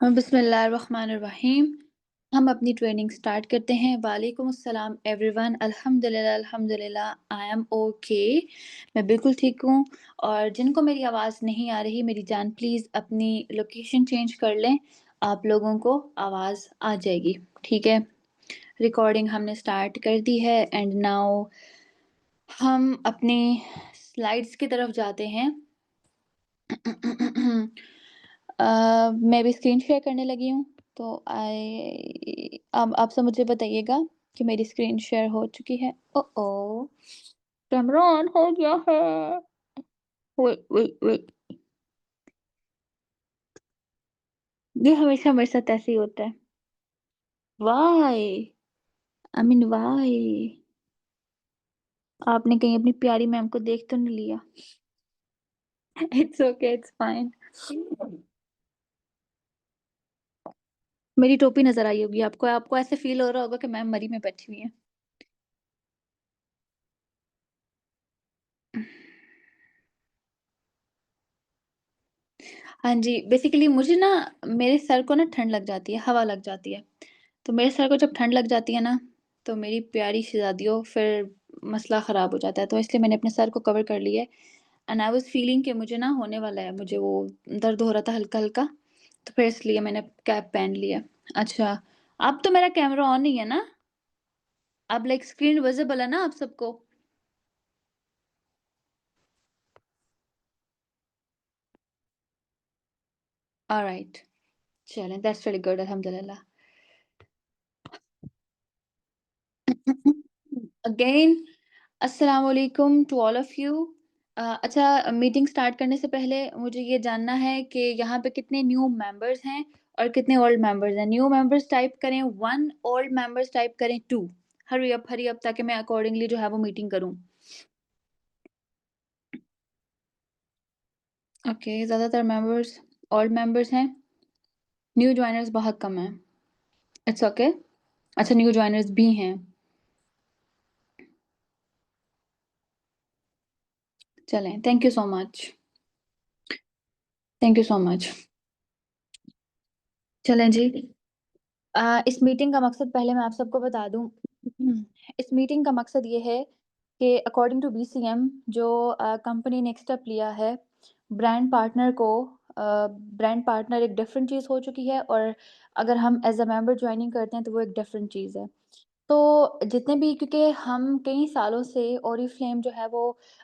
बिस्मिल्लाहिर्रहमानिर्रहीम। हम अपनी ट्रेनिंग स्टार्ट करते हैं। वालेकुम अस्सलाम एवरीवन। अल्हम्दुलिल्लाह अल्हम्दुलिल्लाह आई एम ओके। मैं बिल्कुल ठीक हूँ। और जिनको मेरी आवाज़ नहीं आ रही मेरी जान प्लीज़ अपनी लोकेशन चेंज कर लें। आप लोगों को आवाज़ आ जाएगी। ठीक है। रिकॉर्डिंग हमने स्टार्ट कर दी है एंड नाउ हम अपनी स्लाइड्स की तरफ जाते हैं। मैं भी स्क्रीन शेयर करने लगी हूँ। तो अब आप सब मुझे बताइएगा कि मेरी स्क्रीन शेयर हो चुकी है। ओ कैमरा ऑन हो गया है। Wait wait wait. ये हमेशा मेरे साथ ऐसे ही होता है। व्हाई? I mean why? आपने कहीं अपनी प्यारी मैम को देख तो नहीं लिया? It's okay, it's fine. मेरी टोपी नजर आई होगी आपको। आपको ऐसे फील हो रहा होगा कि मैम मरी में बैठी हुई है। हाँ जी, बेसिकली मुझे ना मेरे सर को ना ठंड लग जाती है, हवा लग जाती है। तो मेरे सर को जब ठंड लग जाती है ना, तो मेरी प्यारी शहज़ादियों फिर मसला ख़राब हो जाता है। तो इसलिए मैंने अपने सर को कवर कर लिया है एंड आई वाज़ फीलिंग कि मुझे ना होने वाला है, मुझे वो दर्द हो रहा था हल्का-हल्का, तो फिर इसलिए मैंने कैप पहन लिया। अच्छा, अब तो मेरा कैमरा ऑन ही है ना? अब लाइक स्क्रीन विज़िबल है ना आप सबको? ऑलराइट, चलें दैट्स रियली गुड अल्हम्दुलिल्लाह। अगेन अस्सलाम वालेकुम टू ऑल ऑफ यू। अच्छा, मीटिंग स्टार्ट करने से पहले मुझे ये जानना है कि यहाँ पे कितने न्यू मेंबर्स हैं और कितने ओल्ड मेंबर्स हैं। न्यू मेंबर्स टाइप करें 1, ओल्ड मेंबर्स टाइप करें 2। हरी अप ताकि मैं अकॉर्डिंगली जो है वो मीटिंग करूँ। ओके, ज़्यादातर मेंबर्स ओल्ड मेंबर्स हैं। न्यू जॉइनर्स बहुत कम हैं। It's okay. अच्छा, न्यू जॉइनर्स भी हैं। चलें, thank you so much. Thank you so much. चलें जी। इस मीटिंग का मकसद पहले मैं आप सबको बता दूँ। इस मीटिंग का मकसद ये है कि अकॉर्डिंग टू बीसीएम जो कंपनी ने एक स्टेप लिया है, ब्रांड पार्टनर को ब्रांड पार्टनर एक डिफरेंट चीज़ हो चुकी है और अगर हम एज़ अ मेंबर जॉइनिंग करते हैं तो वो एक डिफरेंट चीज़ है। तो जितने भी क्योंकि हम कई सालों से ओरिफ्लेम जो है वो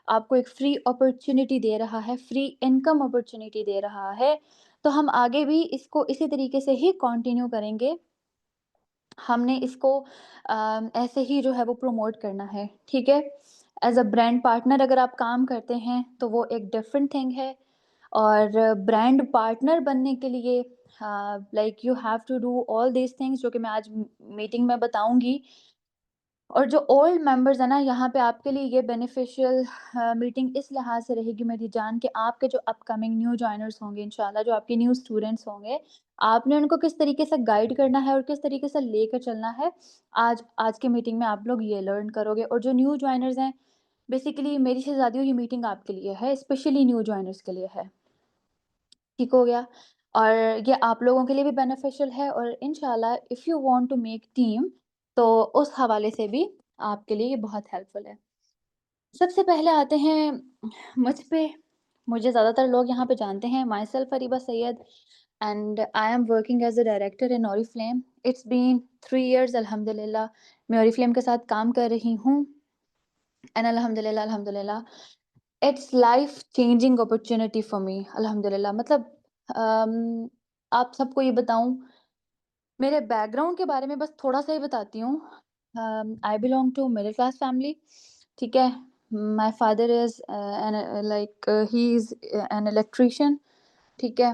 आपको एक फ्री अपॉर्च्युनिटी दे रहा है, फ्री इनकम अपॉर्च्युनिटी दे रहा है, तो हम आगे भी इसको इसी तरीके से ही कंटिन्यू करेंगे। हमने इसको ऐसे ही जो है वो प्रमोट करना है, ठीक है? एज़ अ ब्रांड पार्टनर अगर आप काम करते हैं, तो वो एक डिफरेंट थिंग है और ब्रांड पार्टनर बनने के लिए like you have to do all these things जो कि मैं आज मीटिंग में बताऊँगी। और जो ओल्ड मेंबर्स हैं ना, यहाँ पे आपके लिए ये बेनिफिशियल मीटिंग इस लिहाज़ से रहेगी मेरी जान कि आपके जो अपकमिंग न्यू जॉइनर्स होंगे इंशाल्लाह, जो आपके न्यू स्टूडेंट्स होंगे, आपने उनको किस तरीके से गाइड करना है और किस तरीके से लेकर चलना है, आज आज की मीटिंग में आप लोग ये लर्न करोगे। और जो न्यू जॉइनर्स हैं, बेसिकली मेरी शहज़ादियों ये मीटिंग आपके लिए है, स्पेशली न्यू जॉइनर्स के लिए है। ठीक हो गया? और ये आप लोगों के लिए भी बेनिफिशियल है और इंशाल्लाह if you want to make team तो उस हवाले से भी आपके लिए ये बहुत हेल्पफुल है। सबसे पहले आते हैं मुझ पे। मुझे ज़्यादातर लोग यहाँ पे जानते हैं, myself Ariba Syed and I am working as a director in Oriflame. It's been 3 years अल्हम्दुलिल्लाह। मैं ओरिफ्लेम के साथ काम कर रही हूँ एंड अल्हम्दुलिल्लाह अल्हम्दुलिल्लाह it's life changing opportunity for me अल्हम्दुलिल्लाह। मतलब अम, आप सबको ये बताऊँ, मेरे बैकग्राउंड के बारे में बस थोड़ा-सा ही बताती हूँ। I belong to middle class family, ठीक है? My father is like he is an electrician, ठीक है?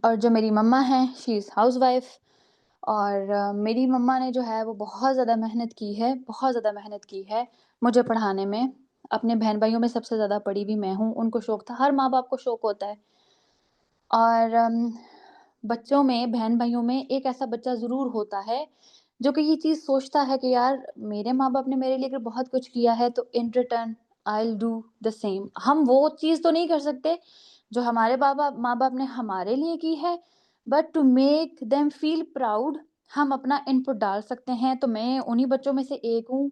और जो मेरी मम्मा हैं, शी इज़ हाउसवाइफ़। और मेरी मम्मा ने जो है वो बहुत ज़्यादा मेहनत की है, बहुत ज़्यादा मेहनत की है मुझे पढ़ाने में। अपने बहन-भाइयों में सबसे ज़्यादा पढ़ी भी मैं हूँ, उनको शौक था, हर माँ-बाप को शौक होता है। और बच्चों में, बहन-भाइयों में एक ऐसा बच्चा ज़रूर होता है, जो कि ये चीज़ सोचता है कि यार मेरे माँ-बाप ने मेरे लिए अगर बहुत कुछ किया है तो in return I will do the same. हम वो चीज़ तो नहीं कर सकते, जो हमारे माँ-बाप ने हमारे लिए की है, but to make them feel proud हम अपना इनपुट डाल सकते हैं। तो मैं उन्हीं बच्चों में से एक हूँ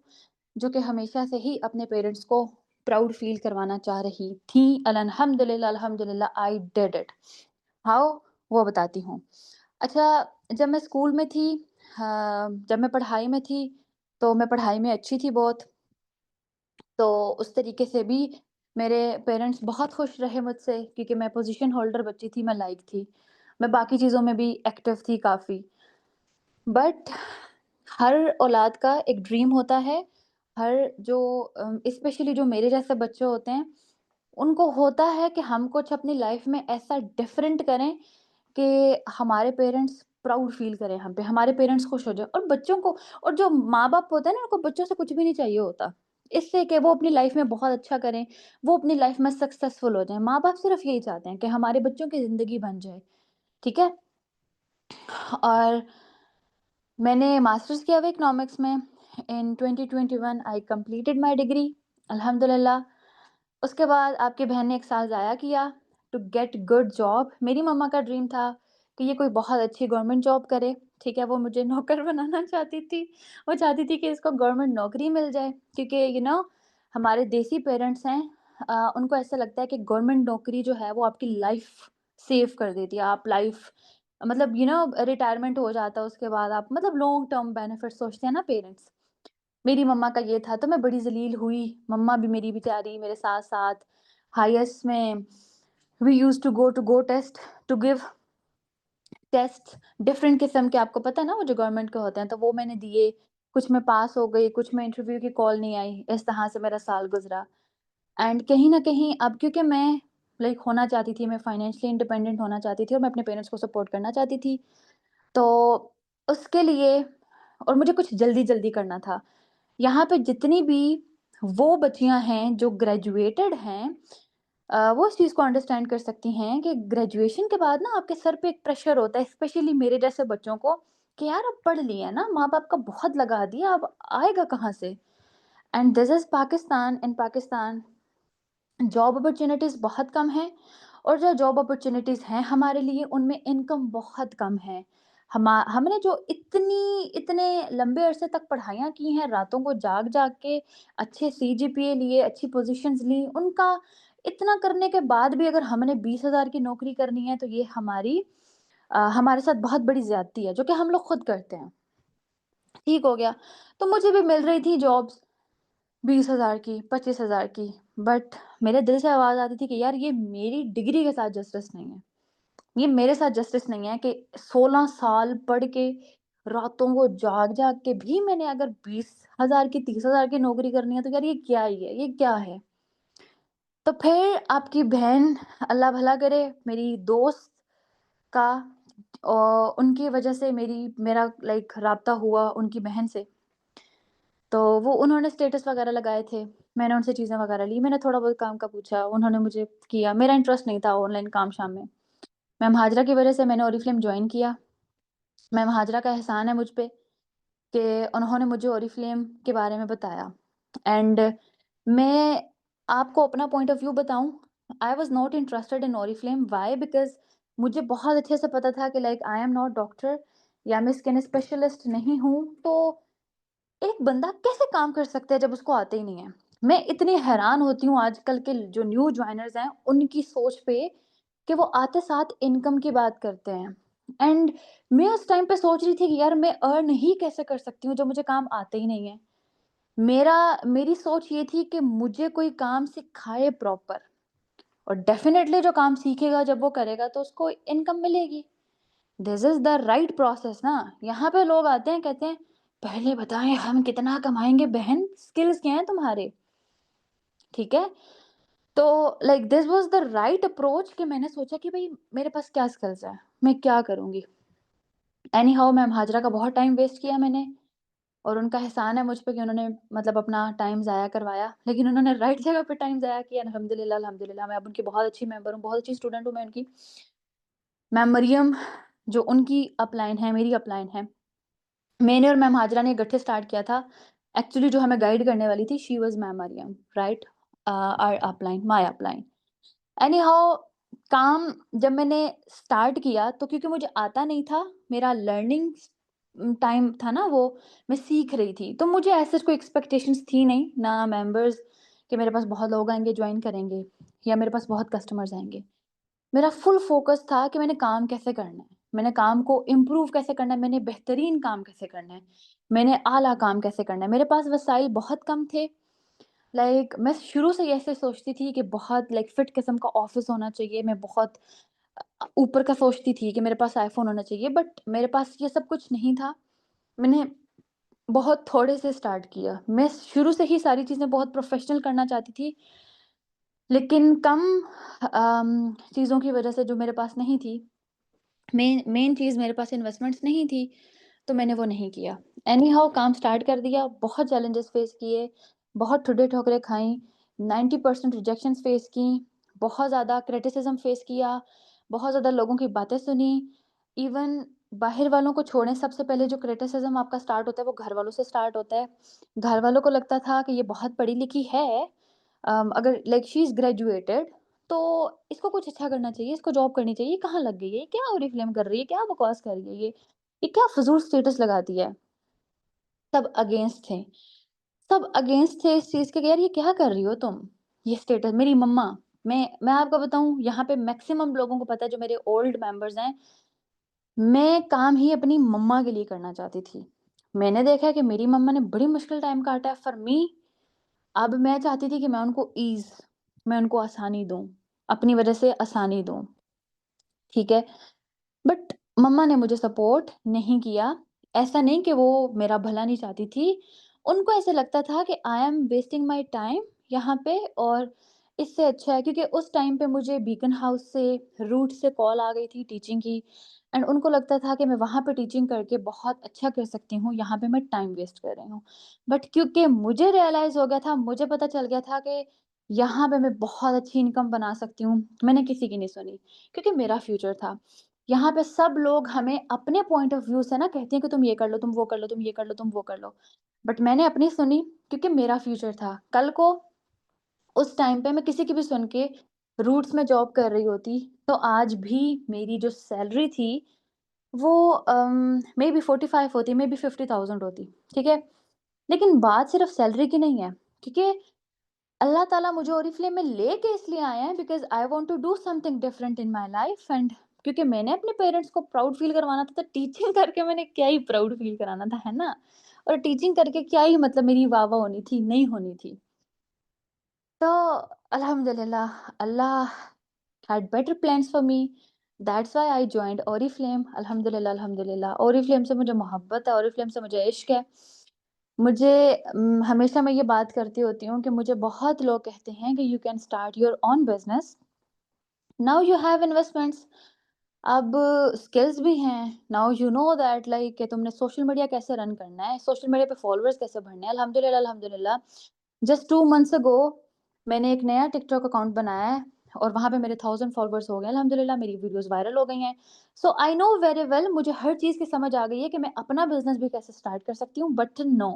जो कि हमेशा से ही अपने पेरेंट्स को प्राउड फील करवाना चाह रही थी। अल्हम्दुलिल्लाह, अल्हम्दुलिल्लाह आई डिड इट। हाउ? वो बताती हूँ। अच्छा, जब मैं स्कूल में थी, जब मैं पढ़ाई में थी, तो मैं पढ़ाई में अच्छी थी बहुत। तो उस तरीके से भी मेरे पेरेंट्स बहुत खुश रहे मुझसे, क्योंकि मैं पोज़ीशन होल्डर बच्ची थी, मैं लायक थी। मैं बाकी चीज़ों में भी एक्टिव थी काफ़ी। बट हर औलाद का एक ड्रीम होता है, हर जो स्पेशली जो मेरे जैसे बच्चे होते हैं, उनको होता है कि हम कुछ अपनी लाइफ़ में ऐसा डिफरेंट करें कि हमारे पेरेंट्स प्राउड फ़ील करें हम पे, हमारे पेरेंट्स खुश हो जाएँ। और बच्चों को, और जो माँ-बाप होते हैं ना, उनको बच्चों से कुछ भी नहीं चाहिए होता। इससे कि वो अपनी लाइफ़ में बहुत अच्छा करें, वो अपनी लाइफ़ में सक्सेसफुल हो जाएँ। माँ-बाप सिर्फ़ यही चाहते हैं कि हमारे बच्चों की ज़िंदगी बन जाए, ठीक है? और मैंने मास्टर्स किया हुआ इकोनॉमिक्स में। इन 2021 आई कंप्लीटेड माय डिग्री, अल्हम्दुलिल्लाह। उसके बाद आपकी बहन ने 1 साल ज़ाया किया टू गेट गुड जॉब। मेरी मम्मा का ड्रीम था कि ये कोई बहुत अच्छी गवर्नमेंट जॉब करे, ठीक है? वो मुझे नौकर बनाना चाहती थी। वो चाहती थी कि इसको गवर्नमेंट नौकरी मिल जाए, क्योंकि हमारे देसी पेरेंट्स हैं, उनको ऐसा लगता है कि गवर्नमेंट नौकरी जो है वो आपकी लाइफ़ सेव कर देती है। आप लाइफ़ मतलब रिटायरमेंट हो जाता है, उसके बाद आप मतलब लॉन्ग टर्म बेनिफिट सोचते हैं ना पेरेंट्स। मेरी मम्मा का ये था, तो मैं बड़ी ज़लील हुई। मम्मा भी मेरी बेचारी मेरे साथ-साथ हाईएस्ट में we used to go test to give test different किस्म के, आपको पता है ना वो जो गवर्नमेंट के होते हैं, तो वो मैंने दिए। कुछ में पास हो गई, कुछ में इंटरव्यू की कॉल नहीं आई। इस तरह से मेरा साल गुज़रा। एंड कहीं न कहीं अब क्योंकि मैं होना चाहती थी, मैं फाइनेंशियली इंडिपेंडेंट होना चाहती थी और मैं अपने पेरेंट्स को सपोर्ट करना चाहती थी। तो उसके लिए, और मुझे कुछ जल्दी-जल्दी करना था। यहाँ पे जितनी भी वो बच्चियाँ हैं जो ग्रेजुएटेड हैं, वो इस चीज़ को अंडरस्टैंड कर सकती हैं कि ग्रेजुएशन के बाद ना आपके सर पे एक प्रेशर होता है, स्पेशली मेरे जैसे बच्चों को, कि यार अब पढ़ लिया ना, माँ-बाप का बहुत लगा दिया, अब आएगा कहाँ से? And this is Pakistan. In Pakistan job opportunities बहुत कम हैं, और जो जॉब अपॉर्च्युनिटीज़ हैं हमारे लिए, उनमें इनकम बहुत कम है। हमने जो इतने लंबे अरसे तक पढ़ाइयाँ की हैं, रातों को जाग-जाग के अच्छे सीजीपीए लिए, अच्छी पोज़ीशंस ली, उनका इतना करने के बाद भी अगर हमने 20,000 की नौकरी करनी है, तो ये हमारे साथ बहुत बड़ी ज़्यादती है, जो कि हम लोग खुद करते हैं। ठीक हो गया, तो मुझे भी मिल रही थी जॉब्स 20,000 की, 25,000 की, बट मेरे दिल से आवाज़ आती थी कि यार ये मेरी डिग्री के साथ जस्टिस नहीं है। ये मेरे साथ जस्टिस नहीं है कि 16 साल पढ़ के, रातों को जाग-जाग के भी मैंने अगर 20,000 की, 30,000 की नौकरी करनी है, तो यार ये क्या ही है? ये क्या है? तो फिर आपकी बहन, अल्लाह भला करे, मेरी दोस्त का उनकी वज़ह से मेरा राब्ता हुआ उनकी बहन से। तो वो उन्होंने स्टेटस वगैरह लगाए थे। मैंने उनसे चीज़ें वगैरह ली। मैंने थोड़ा बहुत काम का पूछा, उन्होंने मुझे किया। मेरा इंटरेस्ट नहीं था ऑनलाइन काम-शाम में। मैम हाजिरा की वजह से मैंने ओरिफ्लेम जॉइन किया। मैम हाजिरा का एहसान है मुझ पे कि उन्होंने मुझे ओरिफ्लेम के बारे में बताया। एंड मैं आपको अपना पॉइंट ऑफ व्यू बताऊँ, I was not interested in Oriflame. Why? Because मुझे बहुत अच्छे से पता था कि आई एम नॉट डॉक्टर, या मैं स्किन स्पेशलिस्ट नहीं हूँ। तो एक बंदा कैसे काम कर सकता है जब उसको आते ही नहीं है? मैं इतनी हैरान होती हूँ आजकल के जो न्यू जॉइनर्स हैं, उनकी सोच पे, कि वो आते साथ इनकम की बात करते हैं। एंड मैं उस टाइम पे सोच रही थी कि यार मैं अर्न ही कैसे कर सकती हूँ जब मुझे काम आते ही नहीं है। मेरी सोच ये थी कि मुझे कोई काम सिखाए प्रॉपर, और डेफ़िनेटली जो काम सीखेगा जब वो करेगा तो उसको इनकम मिलेगी। This is the right process ना। यहाँ पे लोग आते हैं, कहते हैं, पहले बताएँ हम कितना कमाएँगे बहन, स्किल्स क्या हैं तुम्हारे? ठीक है? तो this was the right approach, कि मैंने सोचा कि भई मेरे पास क्या स्किल्स हैं, मैं क्या करूँगी? एनी हाउ मैम हाजिरा का बहुत टाइम वेस्ट किया मैंने, और उनका एहसान है मुझ पे कि उन्होंने मतलब अपना टाइम ज़ाया करवाया। लेकिन उन्होंने राइट जगह पे टाइम ज़ाया किया, अल्हम्दुलिल्लाह, अल्हम्दुलिल्लाह। मैं अब उनकी बहुत अच्छी मेंबर हूँ, बहुत अच्छी स्टूडेंट हूँ मैं उनकी। मैम मरियम, जो उनकी अपलाइन है, मेरी अपलाइन है। मैंने और मैम हाजिरा ने इकट्ठे स्टार्ट किया था। एक्चुअली जो हमें गाइड करने वाली थी, she was ma'am Mariam, right? Our upline, my upline. Anyhow काम जब मैंने स्टार्ट किया तो क्योंकि मुझे आता नहीं था, मेरा लर्निंग टाइम था ना वो, मैं सीख रही थी। तो मुझे ऐसे कोई एक्सपेक्टेशंस थी नहीं, ना मेंबर्स कि मेरे पास बहुत लोग आएँगे, जॉइन करेंगे या मेरे पास बहुत कस्टमर्स आएँगे। मेरा फुल फ़ोकस था कि मैंने काम कैसे करना है, मैंने काम को इम्प्रूव कैसे करना है, मैंने बेहतरीन काम कैसे करना है, मैंने आला काम कैसे करना है। मेरे पास वसाइल बहुत कम थे, मैं शुरू से ही ऐसे सोचती थी कि बहुत फिट किस्म का ऑफ़िस होना चाहिए, मैं बहुत ऊपर का सोचती थी कि मेरे पास आईफ़ोन होना चाहिए, बट मेरे पास ये सब कुछ नहीं था। मैंने बहुत थोड़े से स्टार्ट किया। मैं शुरू से ही सारी चीज़ें बहुत प्रोफ़ेशनल करना चाहती थी, लेकिन कम चीज़ों की वज़ह से जो मेरे पास नहीं थी, मेन मेन चीज़ मेरे पास इन्वेस्टमेंट्स नहीं थी, तो मैंने वो नहीं किया। एनी हाउ काम स्टार्ट कर दिया, बहुत चैलेंजेस फेस किए, बहुत ठुड्डे-ठोकरें खाई, 90% रिजेक्शंस फेस की, बहुत ज़्यादा क्रिटिसिज़्म फेस किया, बहुत ज़्यादा लोगों की बातें सुनी। इवन बाहर वालों को छोड़ें, सबसे पहले जो क्रिटिसिज़्म आपका स्टार्ट होता है, वो घर वालों से स्टार्ट होता है। घर वालों को लगता था कि ये बहुत पढ़ी-लिखी है, अगर शी इज़ ग्रेजुएटेड, तो इसको कुछ अच्छा करना चाहिए, इसको जॉब करनी चाहिए, ये कहाँ लग गई है? ये क्या ओरिफ्लेम कर रही है? क्या बकवास कर रही है ये क्या फ़िज़ूल स्टेटस लगाती है? सब अगेंस्ट थे। सब अगेंस्ट थे इस चीज़ के कि यार ये क्या कर रही हो तुम? ये स्टेटस मेरी मम्मा, मैं आपको बताऊँ, यहाँ पे मैक्सिमम लोगों को पता है जो मेरे ओल्ड मेंबर्स हैं, मैं काम ही अपनी मम्मा के लिए करना चाहती थी। मैंने देखा है कि मेरी मम्मा ने बड़ी मुश्किल टाइम काटा है फॉर मी। अब मैं चाहती थी कि मैं उनको आसानी दूँ, अपनी वज़ह से आसानी दूँ, ठीक है? बट मम्मा ने मुझे सपोर्ट नहीं किया। ऐसा नहीं कि वो मेरा भला नहीं चाहती थी। उनको ऐसा लगता था कि I am wasting my time यहाँ पे, और इससे अच्छा है क्योंकि उस टाइम पे मुझे बीकन हाउस से, रूट से कॉल आ गई थी टीचिंग की, एंड उनको लगता था कि मैं वहाँ पे टीचिंग करके बहुत अच्छा कर सकती हूँ, यहाँ पे मैं टाइम वेस्ट कर रही हूँ। बट क्योंकि मुझे रियलाइज़ हो गया था, मुझे पता चल गया था कि यहाँ पे मैं बहुत अच्छी इनकम बना सकती हूँ, मैंने किसी की नहीं सुनी, क्योंकि मेरा फ्यूचर था। यहाँ पे सब लोग हमें अपने पॉइंट ऑफ व्यू से ना कहते हैं कि तुम ये कर लो, तुम वो कर लो, तुम ये कर लो, तुम वो कर लो। बट मैंने अपनी सुनी क्योंकि मेरा फ्यूचर था। कल को उस टाइम पे मैं किसी की भी सुन के रूट्स में जॉब कर रही होती, तो आज भी मेरी जो सैलरी थी वो मेबी 45 होती, मेबी 50,000 होती, ठीक है? लेकिन बात सिर्फ़ सैलरी की नहीं है, क्योंकि अल्लाह ताला मुझे ओरिफ्लेम में लेके इसलिए आए हैं because I want to do something different in my life, and क्योंकि मैंने अपने पेरेंट्स को प्राउड फ़ील करवाना था, तो टीचिंग करके मैंने क्या ही प्राउड फ़ील कराना था, है ना? और टीचिंग करके क्या ही मतलब मेरी वाह-वाह होनी थी, नहीं होनी थी। तो अल्हम्दुलिल्लाह, Allah had better plans for me, that's why I joined Oriflame. अल्हम्दुलिल्लाह, अल्हम्दुलिल्लाह। ओरिफ्लेम से मुझे मोहब्बत है, ओरिफ्लेम से मुझे इश्क है। मुझे हमेशा मैं ये बात करती होती हूँ कि मुझे बहुत लोग कहते हैं कि you can start your own business, now you have investments, अब स्किल्स भी हैं, नाउ यू नो दैट कि तुमने सोशल मीडिया कैसे रन करना है, सोशल मीडिया पे फॉलोअर्स कैसे बढ़ने हैं। अल्हम्दुलिल्लाह, अल्हम्दुलिल्लाह, जस्ट 2 मंथ्स अगो मैंने एक नया टिकटॉक अकाउंट बनाया है और वहाँ पे मेरे 1000 फॉलोअर्स हो गए। अल्हम्दुलिल्लाह, मेरी वीडियोज़ वायरल हो गई हैं। सो आई नो वेरी वेल, मुझे हर चीज़ की समझ आ गई है कि मैं अपना बिज़नेस भी कैसे स्टार्ट कर सकती हूँ, but no,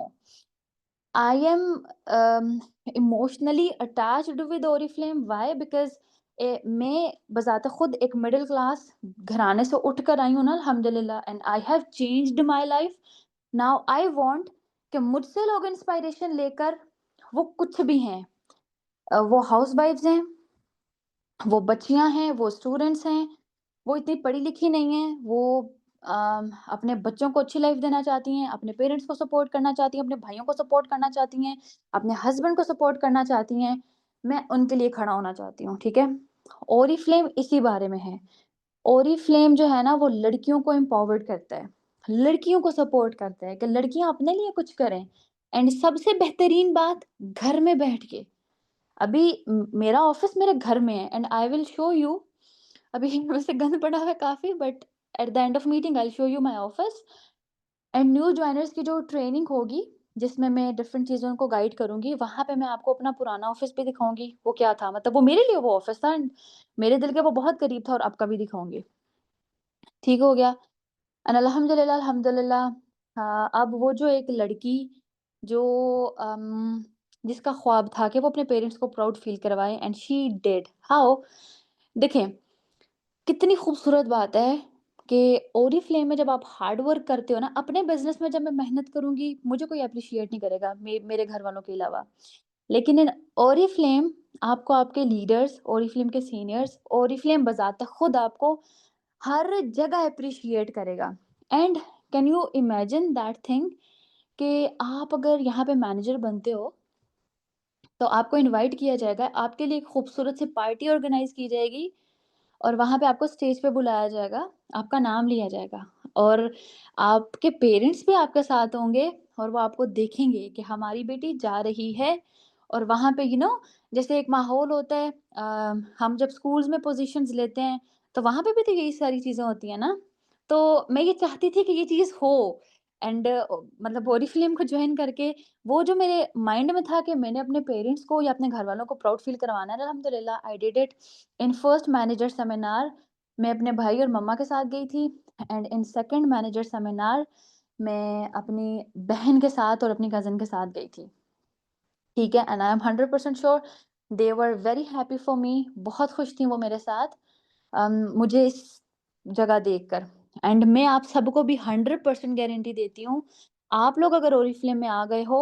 I am emotionally attached with Oriflame. Why? Because मैं बज़ात खुद एक मिडल क्लास घराने से उठकर आई हूँ ना, अल्हम्दुलिल्लाह, and I have changed my life. Now I want कि मुझसे लोग इंस्पिरेशन लेकर, वो कुछ भी हैं, वो हाउसवाइफ्स हैं, वो बच्चियाँ हैं, वो स्टूडेंट्स हैं, वो इतनी पढ़ी-लिखी नहीं हैं, वो अपने बच्चों को अच्छी लाइफ़ देना चाहती हैं, अपने पेरेंट्स को सपोर्ट करना चाहती हैं, अपने भाइयों को सपोर्ट करना चाहती हैं, अपने हस्बैंड को सपोर्ट करना चाहती हैं, मैं उनके लिए खड़ा होना चाहती हूँ, ठीक है? ओरीफ्लेम इसी बारे में है। ओरीफ्लेम जो है ना, वो लड़कियों को एम्पावर्ड करता है, लड़कियों को सपोर्ट करता है कि लड़कियाँ अपने लिए कुछ करें, एंड सबसे बेहतरीन बात, घर में बैठ के। अभी मेरा ऑफ़िस मेरे घर में है, and I will show you. अभी वैसे गंद पड़ा हुआ है काफ़ी, but at the end of meeting I will show you my office, and new joiners की जो ट्रेनिंग होगी, जिसमें मैं डिफरेंट चीज़ों को गाइड करूँगी, वहाँ पे मैं आपको अपना पुराना ऑफ़िस भी दिखाऊँगी, वो क्या था, मतलब वो मेरे लिए वो ऑफ़िस था, एंड मेरे दिल के वो बहुत करीब था, और आपका भी दिखाऊँगी। ठीक हो गया? एंड अल्हम्दुलिल्लाह, अल्हम्दुलिल्लाह, अब वो जो एक लड़की जो जिसका ख्वाब था कि वो अपने पेरेंट्स को प्राउड फ़ील करवाए, एंड शी डिड। हाउ? देखें, कितनी खूबसूरत बात है कि ओरीफ्लेम में जब आप हार्ड वर्क करते हो ना, अपने बिज़नेस में जब मैं मेहनत करूँगी, मुझे कोई एप्रिशिएट नहीं करेगा मेरे घर वालों के अलावा। लेकिन इन ओरीफ्लेम आपको आपके लीडर्स, ओरीफ्लेम के सीनियर्स, ओरीफ्लेम बज़ाते खुद आपको हर जगह एप्रिशिएट करेगा। And can you imagine that thing कि आप अगर यहाँ पे मैनेजर बनते हो, तो आपको इनवाइट किया जाएगा, आपके लिए एक खूबसूरत सी पार्टी ऑर्गेनाइज़ की जाएगी और वहाँ पे आपको स्टेज पे बुलाया जाएगा, आपका नाम लिया जाएगा और आपके पेरेंट्स भी आपके साथ होंगे और वो आपको देखेंगे कि हमारी बेटी जा रही है। और वहाँ पे जैसे एक माहौल होता है, हम जब स्कूल्स में पोज़ीशंस लेते हैं, तो वहाँ पे भी तो यही सारी चीज़ें होती हैं ना। तो मैं ये चाहती थी कि ये चीज़ हो एंड मतलब ओरिफ्लेम को जॉइन करके वो जो मेरे माइंड में था कि मैंने अपने पेरेंट्स को या अपने घरवालों को प्राउड फ़ील करवाना है, अल्हम्दुलिल्लाह I did it. In first manager seminar मैं अपने भाई और मम्मा के साथ गई थी and in second manager seminar मैं अपनी बहन के साथ और अपनी कज़िन के साथ गई थी। ठीक है? And I M 100% sure they were very happy for me. बहुत खुश थी वो मेरे साथ मुझे इस जगह देखकर। एंड मैं आप सबको भी 100% गारंटी देती हूँ, आप लोग अगर ओरिफ्लेम में आ गए हो,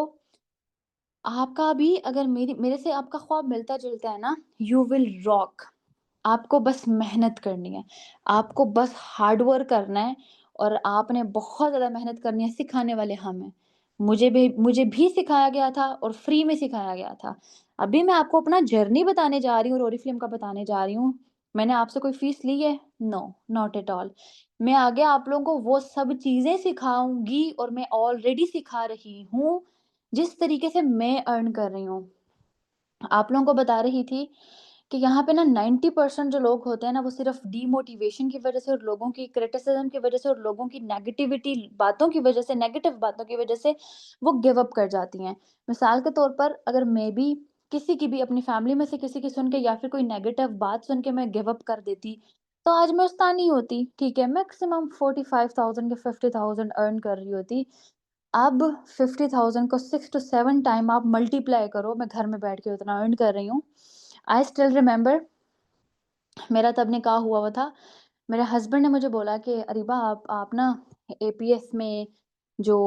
आपका भी अगर मेरी मेरे से आपका ख्वाब मिलता-जुलता है ना, यू विल रॉक। आपको बस मेहनत करनी है, आपको बस हार्ड वर्क करना है और आपने बहुत ज़्यादा मेहनत करनी है, सिखाने वाले हम हैं। मुझे भी सिखाया गया था और फ्री में सिखाया गया था। अभी मैं आपको अपना जर्नी बताने जा रही हूँ और ओरिफ्लेम का बताने जा रही हूँ। मैंने आपसे कोई फ़ीस ली है? No, not at all. मैं आगे आप लोगों को वो सब चीज़ें सिखाऊँगी और मैं ऑलरेडी सिखा रही हूँ, जिस तरीके से मैं अर्न कर रही हूँ। आप लोगों को बता रही थी कि यहाँ पे ना 90% जो लोग होते हैं ना, वो सिर्फ़ डीमोटिवेशन की वज़ह से और लोगों की क्रिटिसिज़्म की वज़ह से और लोगों की नेगेटिविटी बातों की वज़ह से, नेगेटिव बातों की वज़ह से वो गिव अप कर जाती हैं। मिसाल के तौर पर अगर मैं भी किसी की भी अपनी फ़ैमिली में से किसी की सुन के या फिर कोई नेगेटिव बात सुन के मैं गिव अप कर देती, तो आज मैं उस्ताद नहीं होती, ठीक है? मैक्सिमम 45,000 या 50,000 अर्न कर रही होती। अब 50,000 को 6 टू 7 टाइम आप मल्टीप्लाई करो, मैं घर में बैठ के उतना अर्न कर रही हूँ। आई स्टिल रिमेंबर मेरा तब निकाह हुआ हुआ था। मेरे हस्बैंड ने मुझे बोला कि अरीबा आप ना एपीएस में जो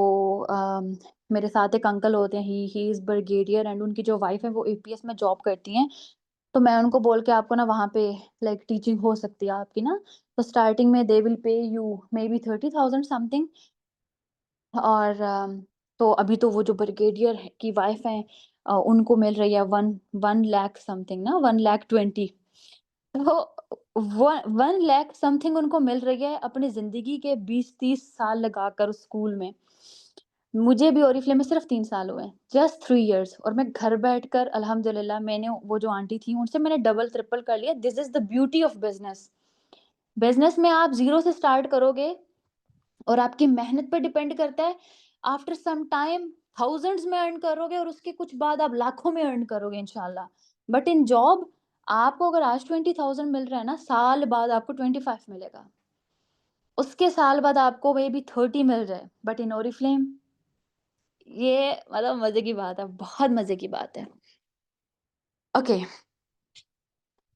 अम, मेरे साथ एक अंकल होते हैं ही इज़ ब्रिगेडियर एंड उनकी जो वाइफ़ है वो एपीएस में जॉब करती हैं। तो मैं उनको बोल के आपको ना वहाँ पे लाइक टीचिंग हो सकती है आपकी ना। तो स्टार्टिंग में they will pay you may be 30,000 something और तो अभी तो वो जो ब्रिगेडियर की वाइफ़ हैं उनको मिल रही है 1 लाख समथिंग ना 1 लाख 20। तो वो 1 लाख समथिंग उनको मिल रही है अपनी ज़िंदगी के 20-30 साल लगाकर उस स्कूल में। मुझे भी ओरिफ्लेम में सिर्फ़ 3 साल हुए हैं, जस्ट 3 इयर्स और मैं घर बैठकर अल्हम्दुलिल्लाह मैंने वो जो आंटी थी उनसे मैंने डबल ट्रिपल कर लिया। This is the beauty of business. Business में आप ज़ीरो से स्टार्ट करोगे और आपकी मेहनत पे डिपेंड करता है। आफ्टर सम टाइम थाउज़ेंड्स में अर्न करोगे और उसके कुछ बाद आप लाखों में अर्न करोगे इंशाल्लाह। बट इन जॉब आपको अगर आज 20,000 मिल रहा है ना, साल बाद आपको 25 मिलेगा। उसके साल बाद आपको मे बी 30 मिल जाए। बट इन ओरिफ्लेम ये मतलब मज़े की बात है, बहुत मज़े की बात है। ओके,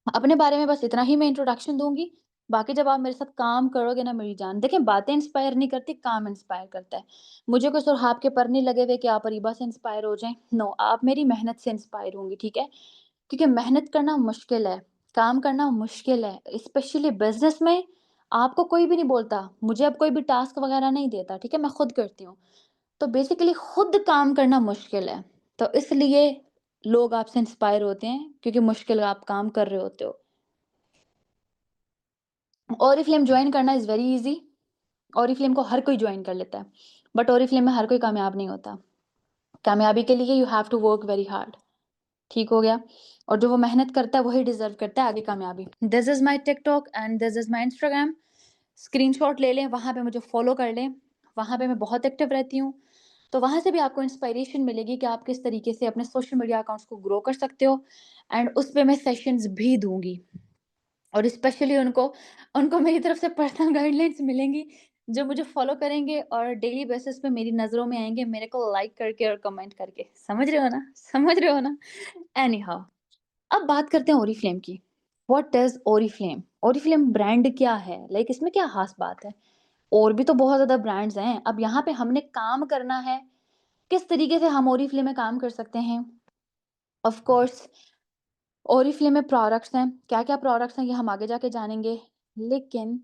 अपने बारे में बस इतना ही मैं इंट्रोडक्शन दूँगी। बाकी जब आप मेरे साथ काम करोगे ना मेरी जान देखिए बातें इंस्पायर नहीं करती, काम इंस्पायर करता है। मुझे कोई सुरहाब के पर नहीं लगे हुए कि आप अरीबा से इंस्पायर हो जाएँ। नो, आप मेरी मेहनत से इंस्पायर होंगी, ठीक है? क्योंकि मेहनत करना मुश्किल है, काम करना मुश्किल है, स्पेशली बिज़नेस में आपको कोई भी नहीं बोलता। मुझे अब कोई भी टास्क वग़ैरह नहीं देता, ठीक है? मैं खुद करती हूँ। तो बेसिकली खुद काम करना मुश्किल है। तो इसलिए लोग आपसे इंस्पायर होते हैं क्योंकि मुश्किल आप काम कर रहे होते हो। ओरिफ्लेम जॉइन करना इज़ वेरी ईज़ी। ओरिफ्लेम को हर कोई जॉइन कर लेता है। बट ओरिफ्लेम में हर कोई कामयाब नहीं होता। कामयाबी के लिए you have to work very hard. ठीक हो गया? और जो वो मेहनत करता है वही डिज़र्व करता है आगे कामयाबी। This is my TikTok and this is my Instagram. Screenshot ले लें, वहाँ पे मुझे फ़ॉलो कर लें। वहाँ पे मैं बहुत एक्टिव रहती हूँ। तो वहाँ से भी आपको इंस्पायरेशन मिलेगी कि आप किस तरीके से अपने सोशल मीडिया अकाउंट्स को ग्रो कर सकते हो एंड उस पे मैं सेशंस भी दूँगी। और स्पेशली उनको उनको मेरी तरफ से पर्सनल गाइडलाइंस मिलेंगी, जो मुझे फ़ॉलो करेंगे और डेली बेसिस पे मेरी नज़रों में आएँगे, मेरे को लाइक करके और कमेंट करके। समझ रहे हो ना? समझ रहे हो ना? एनी हाउ अब बात करते हैं ओरीफ्लेम की। What is Oriflame? Oriflame brand क्या है? लाइक इसमें क्या ख़ास बात है? और भी तो बहुत ज़्यादा ब्रांड्स हैं। अब यहाँ पे हमने काम करना है, किस तरीके से हम ओरिफ्लेम में काम कर सकते हैं? ऑफ़ कोर्स ओरिफ्लेम में प्रोडक्ट्स हैं, क्या-क्या प्रोडक्ट्स हैं ये हम आगे जाके जानेंगे। लेकिन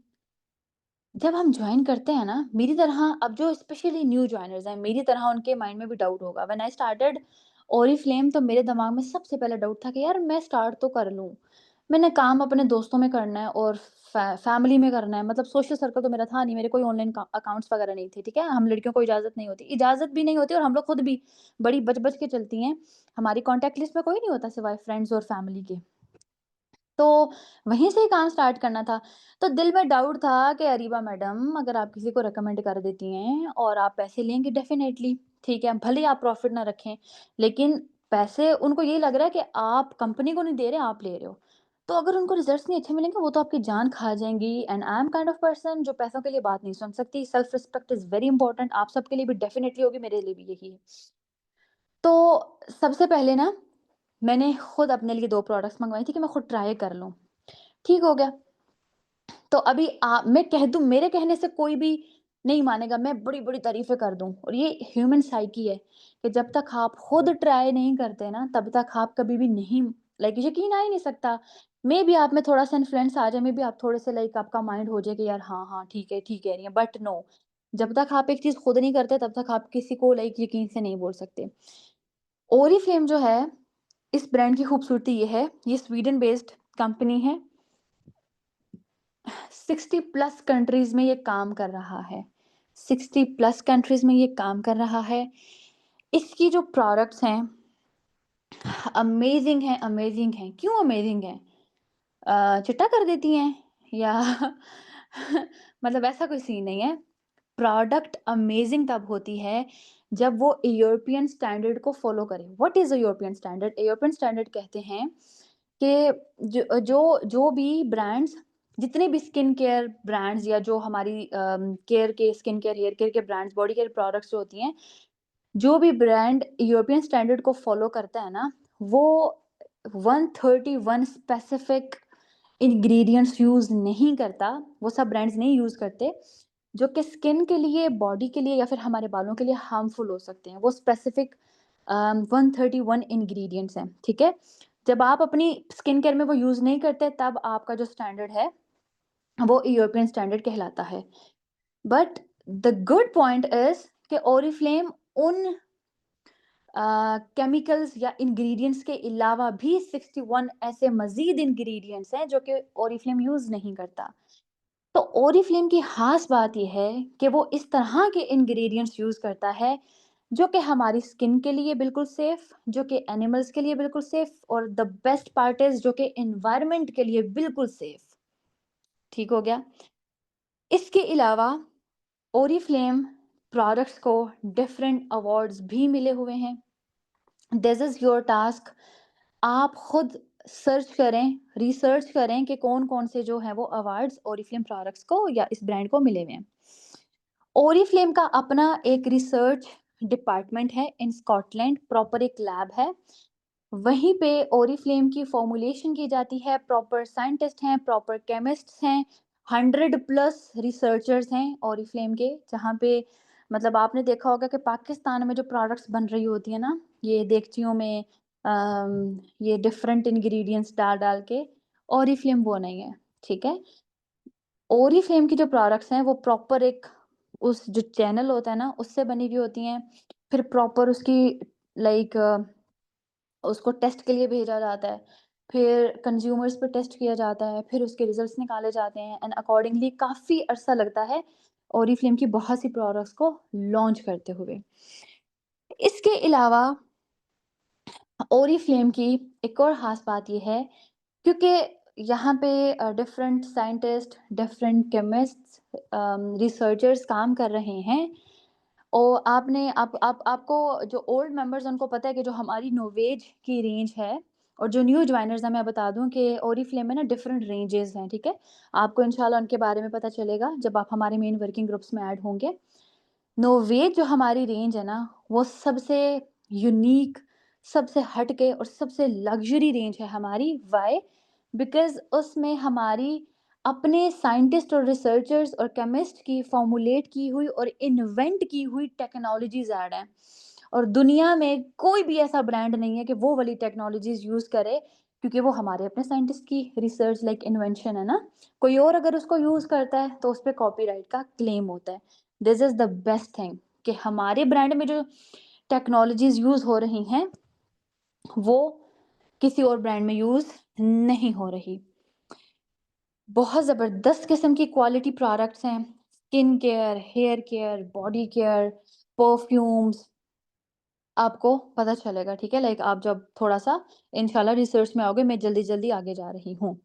जब हम जॉइन करते हैं ना, मेरी तरह अब जो स्पेशली न्यू जॉइनर्स हैं, मेरी तरह उनके माइंड में भी डाउट होगा। व्हेन आई स्टार्टेड ओरिफ्लेम तो मेरे दिमाग में सबसे पहला डाउट था कि यार मैं स्टार्ट तो कर लूँ। मैंने काम अपने दोस्तों में करना है और फैमिली में करना है, मतलब सोशल सर्कल तो मेरा था नहीं, मेरे कोई ऑनलाइन अकाउंट्स वगैरह नहीं थे, ठीक है? हम लड़कियों को इजाज़त नहीं होती, इजाज़त भी नहीं होती और हम लोग खुद भी बड़ी बच-बच के चलती हैं। हमारी कॉन्टैक्ट लिस्ट में कोई नहीं होता सिवाय फ्रेंड्स और फैमिली के। तो वहीं से ही काम स्टार्ट करना था। तो दिल में डाउट था कि अरीबा मैडम अगर आप किसी को रिकमेंड कर देती हैं और आप पैसे लेंगी डेफ़िनेटली, ठीक है, भले ही आप प्रॉफ़िट ना रखें, लेकिन पैसे उनको यही लग रहा है कि आप कंपनी को नहीं दे रहे, आप ले रहे हो। तो अगर उनको रिज़ल्ट्स नहीं अच्छे मिलेंगे, वो तो आपकी जान खा जाएँगी and I am kind of person जो पैसों के लिए बात नहीं सुन सकती। Self respect is very important, आप सबके लिए भी डेफ़िनेटली होगी, मेरे लिए भी यही है। तो सबसे पहले ना मैंने खुद अपने लिए 2 प्रोडक्ट्स मँगवाई थी कि मैं खुद ट्राई कर लूँ। ठीक हो गया। तो अभी मैं कह दूँ मेरे कहने से कोई भी नहीं मानेगा, मैं बड़ी-बड़ी तारीफ़ें कर दूँ और ये ह्यूमन साइकी है कि जब तक आप खुद ट्राई नहीं करते ना, तब तक आप कभी भी नहीं लाइक यकीन आ ही नहीं सकता। मेबी आप में थोड़ा-सा इन्फ्लुएंस आ जाए, मेबी आप थोड़े से लाइक आपका माइंड हो जाए कि यार हाँ, हाँ, ठीक कह रही हैं, बट नो, जब तक आप एक चीज़ खुद नहीं करते, तब तक आप किसी को लाइक यकीन से नहीं बोल सकते। ओरीफ्लेम जो है, इस ब्रांड की खूबसूरती ये है, ये स्वीडन बेस्ड कंपनी है। 60 प्लस कंट्रीज़ में ये काम कर रहा है। 60 प्लस कंट्रीज़ में ये काम कर रहा है। इसकी जो प्रोडक्ट्स हैं, अमेज़िंग हैं। क्यों अमेज़िंग हैं? चिट्टा कर देती हैं या मतलब ऐसा कोई सीन नहीं है। प्रोडक्ट अमेज़िंग तब होती है, जब वो यूरोपियन स्टैंडर्ड को फ़ॉलो करे। What is a European standard? European standard कहते हैं कि जो भी ब्रांड्स जितने भी स्किन केयर ब्रांड्स या जो हमारी केयर के स्किन केयर, हेयर केयर के ब्रांड्स, बॉडी केयर प्रोडक्ट्स जो होती हैं, जो भी ब्रांड यूरोपियन स्टैंडर्ड को फ़ॉलो करता है ना, वो 131 स्पेसिफिक इंग्रीडिएंट्स यूज़ नहीं करता, वो सब ब्रांड्स नहीं यूज़ करते, जो कि स्किन के लिए, बॉडी के लिए या फिर हमारे बालों के लिए हार्मफुल हो सकते हैं। वो स्पेसिफिक 131 इंग्रीडिएंट्स हैं, ठीक है? जब आप अपनी स्किन केयर में वो यूज़ नहीं करते, तब आपका जो स्टैंडर्ड है, वो यूरोपियन स्टैंडर्ड कहलाता है। But the good point is कि ओरिफ्लेम उन केमिकल्स या इंग्रीडिएंट्स के अलावा भी 61 ऐसे मज़ीद इंग्रीडिएंट्स हैं, जो कि ओरिफ्लेम यूज़ नहीं करता। तो ओरिफ्लेम की ख़ास बात ये है कि वो इस तरह के इंग्रीडिएंट्स यूज़ करता है, जो कि हमारी स्किन के लिए बिल्कुल सेफ़, जो कि एनिमल्स के लिए बिल्कुल सेफ़ और द बेस्ट पार्ट इज़ जो कि एनवायरनमेंट के लिए बिल्कुल सेफ़। ठीक हो गया? इसके अलावा ओरिफ्लेम प्रोडक्ट्स को डिफरेंट अवार्ड्स भी मिले हुए हैं। दिस इज़ योर टास्क, आप खुद सर्च करें, रिसर्च करें कि कौन-कौन से जो हैं वो अवार्ड्स ओरिफ्लेम प्रोडक्ट्स को या इस ब्रांड को मिले हुए हैं। ओरिफ्लेम का अपना एक रिसर्च डिपार्टमेंट है इन स्कॉटलैंड, प्रॉपर एक लैब है। वहीं पे ओरिफ्लेम की फ़ॉर्मुलेशन की जाती है, प्रॉपर साइंटिस्ट हैं, प्रॉपर केमिस्ट्स हैं, 100 प्लस रिसर्चर्स हैं ओरिफ्लेम के, जहाँ पे मतलब आपने देखा होगा कि पाकिस्तान में जो प्रोडक्ट्स बन रही होती हैं ना, ये देगचियों में ये डिफरेंट इंग्रीडिएंट्स डाल-डाल के, ओरिफ्लेम वो नहीं है, ठीक है? ओरिफ्लेम की जो प्रोडक्ट्स हैं, वो प्रॉपर एक उस जो चैनल होता है ना, उससे बनी हुई होती हैं। फिर प्रॉपर उसकी लाइक उसको टेस्ट के लिए भेजा जाता है। फिर कंज़्यूमर्स पे टेस्ट किया जाता है, फिर उसके रिज़ल्ट्स निकाले जाते हैं एंड अकॉर्डिंगली काफ़ी अरसा लगता है ओरिफ्लेम की बहुत सी प्रोडक्ट्स को लॉन्च करते हुए। इसके अलावा ओरिफ्लेम की एक और ख़ास बात ये है, क्योंकि यहाँ पे different scientist, different chemists, researchers काम कर रहे हैं और आपको जो ओल्ड मेंबर्स हैं उनको पता है कि जो हमारी नोवेज की रेंज है और जो न्यू जॉइनर्स हैं, मैं बता दूँ कि ओरिफ्लेम में ना डिफरेंट रेंजेस हैं, ठीक है? आपको इंशाल्लाह उनके बारे में पता चलेगा जब आप हमारे मेन वर्किंग ग्रुप्स में ऐड होंगे। नोवेज जो हमारी रेंज है ना, वो सबसे यूनिक, सबसे हट के और सबसे लग्ज़री रेंज है हमारी। व्हाई? बिकॉज़ उसमें हमारी अपने साइंटिस्ट और रिसर्चर्स और केमिस्ट की फॉर्मुलेट की हुई और इन्वेंट की हुई टेक्नोलॉजीज़ ऐड हैं। और दुनिया में कोई भी ऐसा ब्रांड नहीं है कि वो वाली टेक्नोलॉजीज़ यूज़ करे, क्योंकि वो हमारे अपने साइंटिस्ट की रिसर्च लाइक इन्वेंशन है ना। कोई और अगर उसको यूज़ करता है तो उस पे कॉपीराइट का क्लेम होता है। This is the best thing कि हमारे ब्रांड में जो टेक्नोलॉजीज़ यूज़ हो रही हैं, वो किसी और ब्रांड में यूज़ नहीं हो रही। बहुत ज़बरदस्त किस्म की क्वालिटी प्रोडक्ट्स हैं, skin care, hair care, body care, perfumes, आपको पता चलेगा, ठीक है? लाइक आप जब थोड़ा-सा इंशाल्लाह रिसर्च में आओगे, मैं जल्दी-जल्दी आगे जा रही हूँ।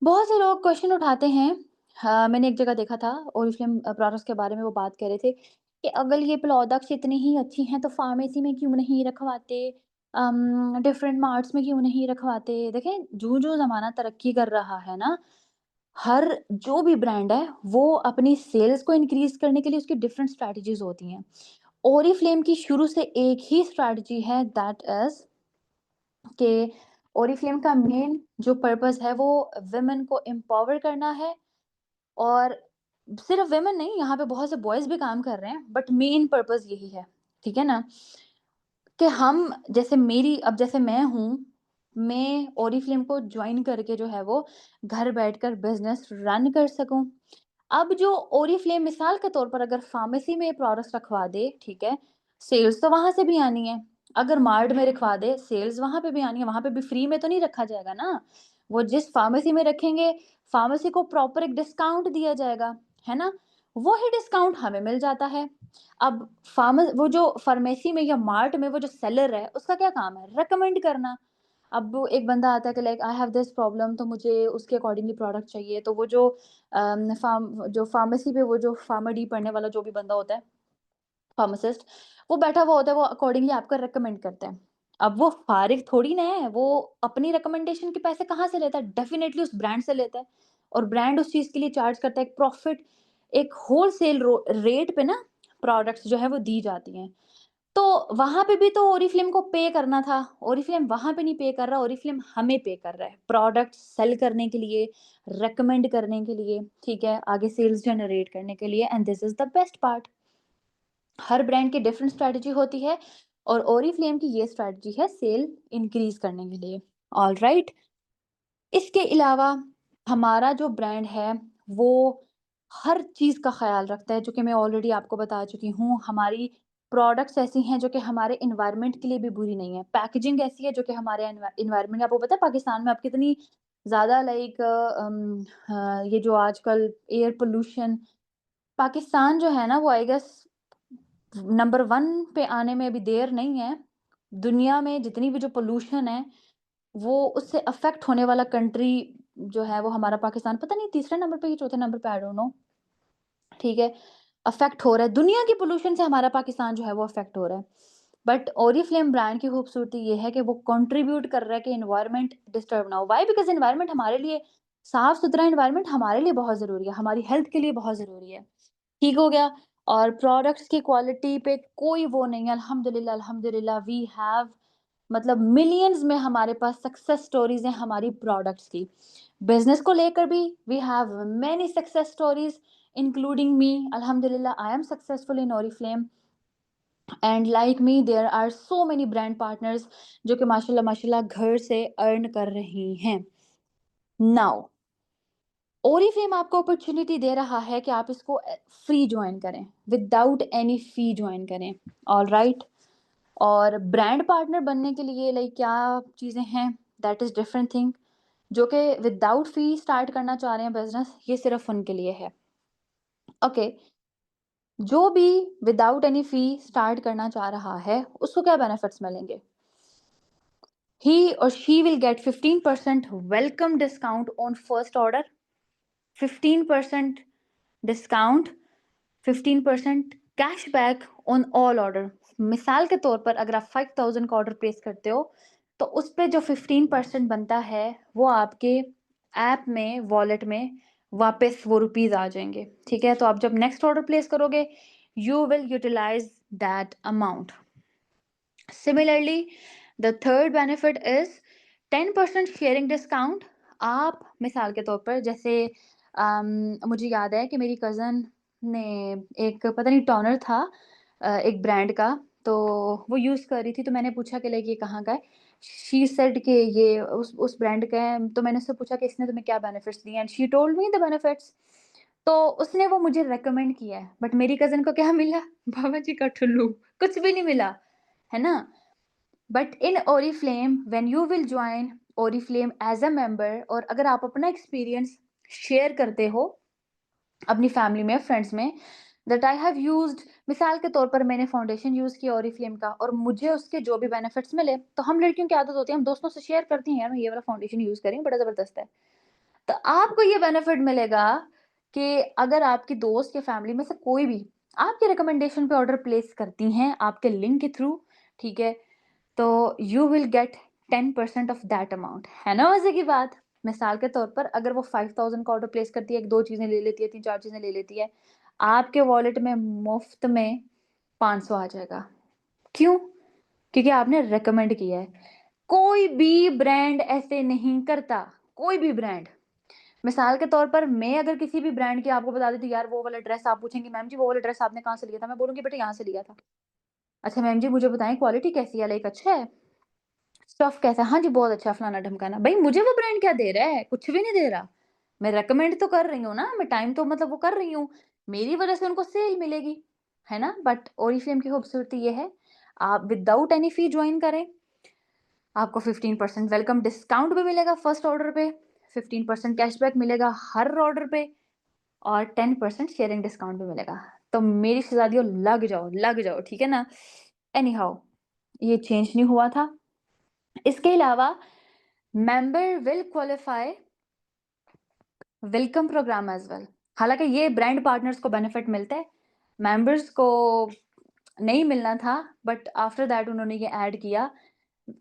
बहुत से लोग क्वेश्चन उठाते हैं। हाँ, मैंने एक जगह देखा था ओरिफ्लेम प्रोडक्ट्स के बारे में वो बात कर रहे थे कि अगर ये प्रोडक्ट्स इतनी ही अच्छी हैं तो फार्मेसी में क्यों नहीं रखवाते? डिफरेंट मार्ट्स में क्यों नहीं रखवाते? देखें, जो-जो ज़माना तरक्की कर रहा है ना, हर जो भी ब्रांड है, वो अपनी सेल्स को इंक्रीज़ करने के लिए उसकी डिफरेंट स्ट्रैटेजीज़ होती हैं। ओरिफ्लेम की शुरू से एक ही स्ट्रैटेजी है, दैट इज़ कि ओरिफ्लेम का मेन जो पर्पस है वो वुमेन को एम्पावर करना है। और सिर्फ वुमेन नहीं, यहाँ पे बहुत से बॉयज़ भी काम कर रहे हैं, बट मेन पर्पस यही है, ठीक है ना? कि हम जैसे मेरी अब जैसे मैं हूँ, मैं ओरिफ्लेम को जॉइन करके जो है वो घर बैठकर बिज़नेस रन कर सकूँ। अब जो ओरिफ्लेम मिसाल के तौर पर अगर फ़ार्मेसी में प्रोडक्ट्स रखवा दे, ठीक है? सेल्स तो वहाँ से भी आनी है। अगर मार्ट में रखवा दे, सेल्स वहाँ पे भी आनी है, वहाँ पे भी फ्री में तो नहीं रखा जाएगा ना। वो जिस फ़ार्मेसी में रखेंगे, फ़ार्मेसी को प्रॉपर एक डिस्काउंट दिया जाएगा, है ना? वो ही डिस्काउंट हमें मिल जाता है। अब वो जो फार्मेसी में या मार्ट में वो जो सेलर है, उसका क्या काम है? रिकमेंड करना। अब वो एक बंदा आता है कि like I have this problem, तो मुझे उसके अकॉर्डिंगली प्रोडक्ट चाहिए। तो वो जो फार्मेसी पे वो जो फार्मा-डी पढ़ने वाला जो भी बंदा होता है, फार्मासिस्ट, वो बैठा हुआ होता है, वो अकॉर्डिंगली आपका रिकमेंड करता है। अब वो फारिग थोड़ी ना है, वो अपनी रिकमेंडेशन के पैसे कहाँ से लेता है? डेफ़िनेटली उस ब्रांड से लेता है। और ब्रांड उस चीज़ के लिए चार्ज करता है एक प्रॉफ़िट, एक होलसेल रेट पे ना प्रोडक्ट्स जो है वो दी जाती हैं। तो वहाँ पे भी तो ओरिफ्लेम को पे करना था। ओरिफ्लेम वहाँ पे नहीं पे कर रहा, ओरिफ्लेम हमें पे कर रहा है। प्रोडक्ट सेल करने के लिए, रिकमेंड करने के लिए, ठीक है? आगे सेल्स जनरेट करने के लिए, and this is the best part. Her brand की डिफरेंट स्ट्रैटेजी होती है और ओरिफ्लेम की ये स्ट्रैटेजी है सेल इंक्रीज़ करने के लिए। ऑलराइट? इसके अलावा हमारा जो ब्रांड है, वो हर चीज़ का ख़्याल रखता है, जो कि मैं ऑलरेडी आपको बता चुकी हूँ। हमारी प्रोडक्ट्स ऐसी हैं जो कि हमारे एनवायरनमेंट के लिए भी बुरी नहीं है। पैकेजिंग ऐसी है जो कि हमारे एनवायरनमेंट, आपको पता है पाकिस्तान में अब कितनी ज़्यादा लाइक ये जो आजकल एयर पॉल्यूशन, पाकिस्तान जो है ना वो आई गेस नंबर 1 पे आने में अभी देर नहीं है। दुनिया में जितनी भी जो पॉल्यूशन है, वो उससे अफ़ेक्ट होने वाला कंट्री जो है वो हमारा पाकिस्तान, पता नहीं तीसरे नंबर पे या चौथे नंबर पे, आई डोंट नो, ठीक है? अफ़ेक्ट हो रहा है, दुनिया की पॉल्यूशन से हमारा पाकिस्तान जो है वो अफ़ेक्ट हो रहा है। बट ओरिफ्लेम ब्रांड की खूबसूरती ये है कि वो कंट्रीब्यूट कर रहा है कि एनवायरनमेंट डिस्टर्ब ना हो। व्हाई? बिकॉज़ एनवायरनमेंट हमारे लिए, साफ-सुथरा एनवायरनमेंट हमारे लिए बहुत ज़रूरी है, हमारी हेल्थ के लिए बहुत ज़रूरी है। ठीक हो गया? और प्रोडक्ट्स की क्वालिटी पे कोई वो नहीं है, अल्हम्दुलिल्लाह अल्हम्दुलिल्लाह वी हैव, मतलब मिलियंस में हमारे पास सक्सेस स्टोरीज़ हैं हमारी प्रोडक्ट्स की। बिज़नेस को लेकर भी we have many success stories including me. अल्हम्दुलिल्लाह I am successful in Oriflame, and like me there are so many brand partners जो कि माशाल्लाह माशाल्लाह घर से अर्न कर रही हैं। नाउ ओरिफ्लेम आपको अपॉर्च्युनिटी दे रहा है कि आप इसको फ्री जॉइन करें, विदाउट एनी फी जॉइन करें। ऑलराइट? और ब्रांड पार्टनर बनने के लिए लाइक क्या चीज़ें हैं, दैट इज़ डिफरेंट थिंग। जो कि विदाउट फी स्टार्ट करना चाह रहे हैं बिज़नेस, ये सिर्फ़ उनके लिए है। ओके, जो भी विदाउट एनी फी स्टार्ट करना चाह रहा है, उसको क्या बेनिफिट्स मिलेंगे? He or she will get 15% welcome discount on first order, 15% discount, 15% cashback on all order. मिसाल के तौर पर अगर आप 5000 का ऑर्डर प्लेस करते हो, तो उस पे जो 15% बनता है, वो आपके ऐप में, वॉलेट में वापस वो रुपीज़ आ जाएँगे, ठीक है? तो आप जब नेक्स्ट ऑर्डर प्लेस करोगे, you will utilize that amount. Similarly, the third benefit is 10% sharing discount आप मिसाल के तौर पर जैसे मुझे याद है कि मेरी कज़न ने एक पता नहीं टोनर था एक ब्रांड का, तो वो यूज़ कर रही थी, तो मैंने पूछा कि लाइक ये कहाँ का है? शी सेड कि ये उस ब्रांड का है, तो मैंने उससे पूछा कि इसने तुम्हें क्या बेनिफिट्स दिए and she told me the benefits. तो उसने वो मुझे रिकमेंड किया है, बट मेरी कज़न को क्या मिला? बाबा जी का ठुल्लू, कुछ भी नहीं मिला, है ना? But in Oriflame when you will join Oriflame as a member और अगर आप अपना एक्सपीरियंस शेयर करते हो अपनी फैमिली में, फ्रेंड्स में, दैट आई हैव यूज्ड मिसाल के तौर पर मैंने फाउंडेशन यूज़ किया ओरिफ्लेम का और मुझे उसके जो भी बेनिफिट्स मिले, तो हम लड़कियों की आदत होती है हम दोस्तों से शेयर करती हैं, यार मैं ये वाला फाउंडेशन यूज़ कर रही हूँ, बड़ा ज़बरदस्त है। तो आपको ये बेनिफिट मिलेगा कि अगर आपकी दोस्त या फैमिली में से कोई भी आपके रिकमेंडेशन पे ऑर्डर प्लेस करती हैं आपके लिंक के थ्रू, ठीक है? तो you will gate 10% of that amount, है ना मज़े की बात? मिसाल के तौर पर अगर वो 5000 का ऑर्डर प्लेस करती है, 1-2 चीज़ें ले लेती है, 3-4 चीज़ें ले लेती है, आपके वॉलेट में मुफ्त में 500 आ जाएगा। क्यों? क्योंकि आपने रिकमेंड किया है। कोई भी ब्रांड ऐसे नहीं करता, कोई भी ब्रांड। मिसाल के तौर पर मैं अगर किसी भी ब्रांड की आपको बता देती यार वो वाला ड्रेस आप पूछेंगे मैम जी वो वाला ड्रेस आपने कहाँ से लिया था? मैं बोलूँगी बेटा यहाँ से लिया था। अच्छा मैम जी मुझे बताएँ क्वालिटी कैसी है? लाइक अच्छा है? स्टफ़ कैसा है? हाँ जी, बहुत अच्छा फलाना-ढिमकाना। भई मुझे वो ब्रांड क्या दे रहा है? कुछ भी नहीं दे रहा। मैं रिकमेंड तो कर रही हूँ ना, मैं टाइम तो मतलब वो कर रही हूँ। मेरी वज़ह से उनको सेल मिलेगी, है ना? बट ओरिफ्लेम की खूबसूरती ये है, आप विदाउट एनी फ़ी जॉइन करें, आपको 15% वेलकम डिस्काउंट भी मिलेगा फर्स्ट ऑर्डर पे, 15% कैशबैक मिलेगा हर ऑर्डर पे और 10% शेयरिंग डिस्काउंट भी मिलेगा। तो मेरी शहज़ादियों लग जाओ, ठीक है ना? एनी हाउ ये चेंज नहीं हुआ था। इसके अलावा member will qualify welcome program as well. हालाँकि ये ब्रांड पार्टनर्स को बेनिफिट मिलता है, मेंबर्स को नहीं मिलना था बट आफ्टर दैट उन्होंने ये ऐड किया।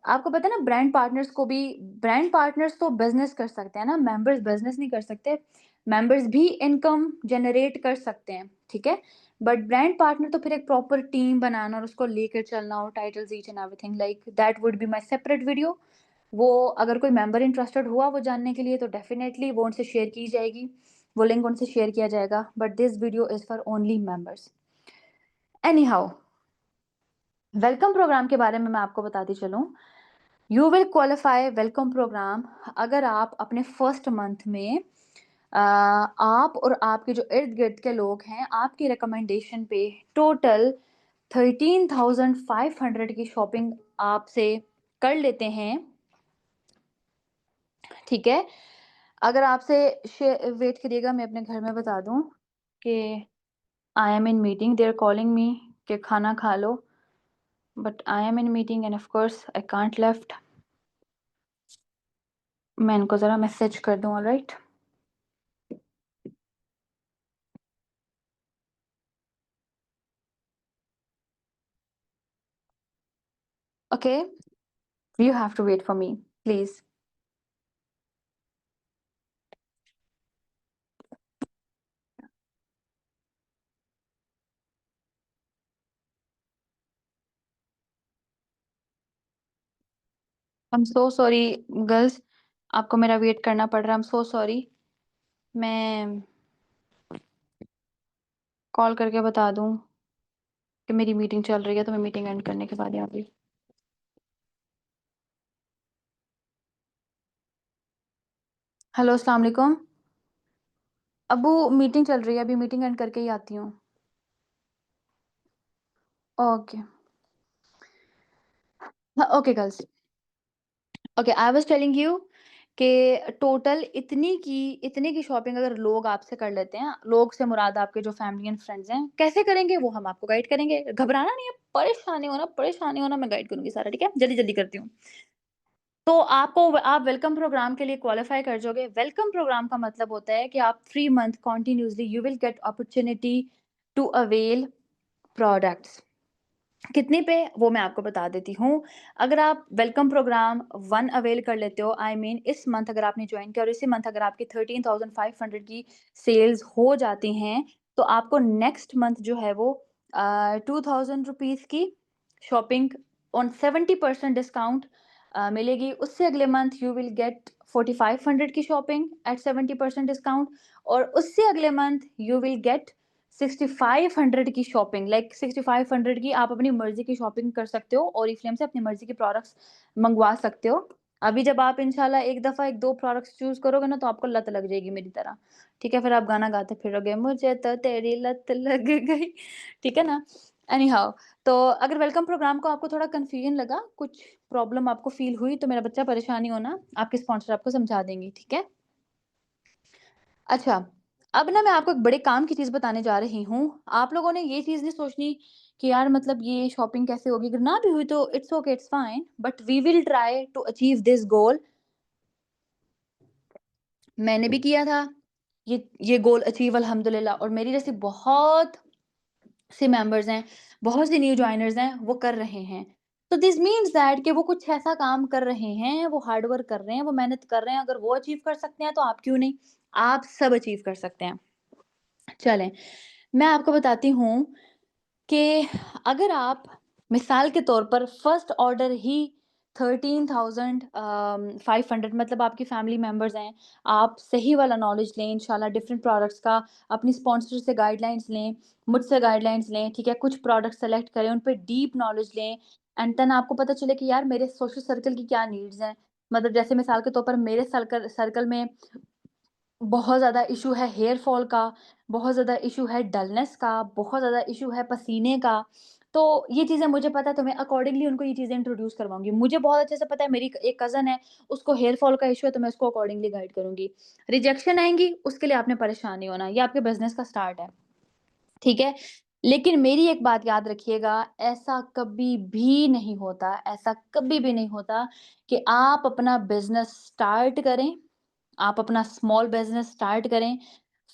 आपको पता है ना ब्रांड पार्टनर्स तो बिज़नेस कर सकते हैं ना, मेंबर्स बिज़नेस नहीं कर सकते। मेंबर्स भी इनकम जनरेट कर सकते हैं, ठीक है? बट ब्रांड पार्टनर तो फिर एक प्रॉपर टीम बनाना और उसको लेकर चलना और titles each and everything like that would be my separate video. वो अगर कोई मेंबर इंटरेस्टेड हुआ वो जानने के लिए तो डेफ़िनेटली वो उनसे शेयर की जाएगी। वो लिंक उनसे शेयर किया जाएगा but this video is for only members. Anyhow welcome program के बारे में मैं आपको बताती चलूँ। You will qualify welcome program अगर आप अपने फर्स्ट मंथ में आप और आपके जो इर्द-गिर्द के लोग हैं, आपकी रिकमेंडेशन पे टोटल 13,500 की शॉपिंग आपसे कर लेते हैं, ठीक है? अगर आपसे वेट करिएगा मैं अपने घर में बता दूँ कि I am in meeting, they are calling me कि खाना खा लो, but I am in meeting and of course I can't left. मैं इनको ज़रा मैसेज कर दूँ alright? Okay, you have to wait for me please. I am so sorry girls, आपको मेरा वेट करना पड़ रहा है, आई एम सो सॉरी। मैं कॉल करके बता दूँ कि मेरी मीटिंग चल रही है, तो मैं मीटिंग एंड करने के बाद ही आऊँगी। हेलो, अस्सलाम वालेकुम। अब्बू मीटिंग चल रही है, अभी मीटिंग एंड करके ही आती हूँ। ओके। हाँ, okay girls. Okay, I was telling you कि टोटल इतने की शॉपिंग अगर लोग आपसे कर लेते हैं, लोग से मुराद आपके जो फैमिली एंड फ्रेंड्स हैं, कैसे करेंगे वो हम आपको गाइड करेंगे। घबराना नहीं है, परेशान नहीं होना, मैं गाइड करूँगी सारा, ठीक है? जल्दी-जल्दी करती हूँ। तो आप वेलकम प्रोग्राम के लिए क्वालिफ़ाई कर जाओगे। वेलकम प्रोग्राम का मतलब होता है कि आप 3 month continuously you will get opportunity to avail products. कितने पे वो मैं आपको बता देती हूँ। अगर आप वेलकम प्रोग्राम 1 अवेल कर लेते हो आई मीन इस मंथ अगर आपने जॉइन किया और इसी मंथ अगर आपकी 13,500 की सेल्स हो जाती हैं, तो आपको नेक्स्ट मंथ जो है वो 2000 रुपीज़ की शॉपिंग ऑन 70% डिस्काउंट मिलेगी। उससे अगले मंथ यू विल गेट 4500 की शॉपिंग एट 70% डिस्काउंट, और उससे अगले मंथ यू विल गेट 6500 की शॉपिंग, लाइक 6500 की आप अपनी मर्जी की शॉपिंग कर सकते हो, ओरिफ्लेम से अपनी मर्जी के प्रोडक्ट्स मंगवा सकते हो। अभी जब आप इंशाल्लाह एक दफ़ा एक दो प्रोडक्ट्स चूज करोगे ना, तो आपको लत लग जाएगी मेरी तरह। ठीक है, फिर आप गाना गाते फिरोगे, मुझे तो तेरी लत लग गई। ठीक है ना? एनी हाउ, तो अगर वेलकम प्रोग्राम को आपको थोड़ा कंफ्यूजन लगा, कुछ प्रॉब्लम आपको फील हुई, तो मेरा बच्चा परेशान नहीं होना, आपके स्पॉन्सर आपको समझा देंगी, ठीक है? अच्छा, अब ना मैं आपको एक बड़े काम की चीज़ बताने जा रही हूँ। आप लोगों ने ये चीज़ नहीं सोचनी कि यार मतलब ये शॉपिंग कैसे होगी? अगर ना भी हुई तो it's okay, it's fine, but we will try to achieve this goal. मैंने भी किया था ये गोल अचीव अल्हम्दुलिल्लाह, और मेरी जैसी बहुत से मेंबर्स हैं, बहुत से न्यू जॉइनर्स हैं, वो कर रहे हैं। तो दिस मीन्स दैट कि वो कुछ ऐसा काम कर रहे हैं, वो हार्ड वर्क कर रहे हैं, वो मेहनत कर रहे हैं। अगर वो अचीव कर सकते हैं, तो आप क्यों नहीं? आप सब अचीव कर सकते हैं। चलें, मैं आपको बताती हूँ कि अगर आप मिसाल के तौर पर फर्स्ट ऑर्डर ही 13,500, मतलब आपकी फैमिली मेंबर्स हैं, आप सही वाला नॉलेज लें इंशाल्लाह, डिफरेंट प्रोडक्ट्स का, अपनी स्पॉन्सर से गाइडलाइंस लें, मुझसे गाइडलाइंस लें, ठीक है? कुछ प्रोडक्ट सेलेक्ट करें, उन पे डीप नॉलेज लें, एंड देन आपको पता चले कि यार मेरे सोशल सर्कल की क्या नीड्स हैं। मतलब जैसे मिसाल के तौर पर मेरे सर्कल सर्कल में बहुत ज़्यादा इश्यू है हेयर फॉल का, बहुत ज़्यादा इश्यू है डलनेस का, बहुत ज़्यादा इश्यू है पसीने का। तो ये चीज़ें मुझे पता है, तो मैं अकॉर्डिंगली उनको ये चीज़ें इंट्रोड्यूस करवाऊँगी। मुझे बहुत अच्छे से पता है, मेरी एक कज़न है, उसको हेयर फॉल का इश्यू है, तो मैं उसको अकॉर्डिंगली गाइड करूँगी। रिजेक्शन आएँगी, उसके लिए आपने परेशान नहीं होना, ये आपके बिज़नेस का स्टार्ट है, ठीक है? लेकिन मेरी एक बात याद रखिएगा, ऐसा कभी भी नहीं होता, ऐसा कभी भी नहीं होता कि आप अपना बिज़नेस स्टार्ट करें, आप अपना स्मॉल बिज़नेस स्टार्ट करें,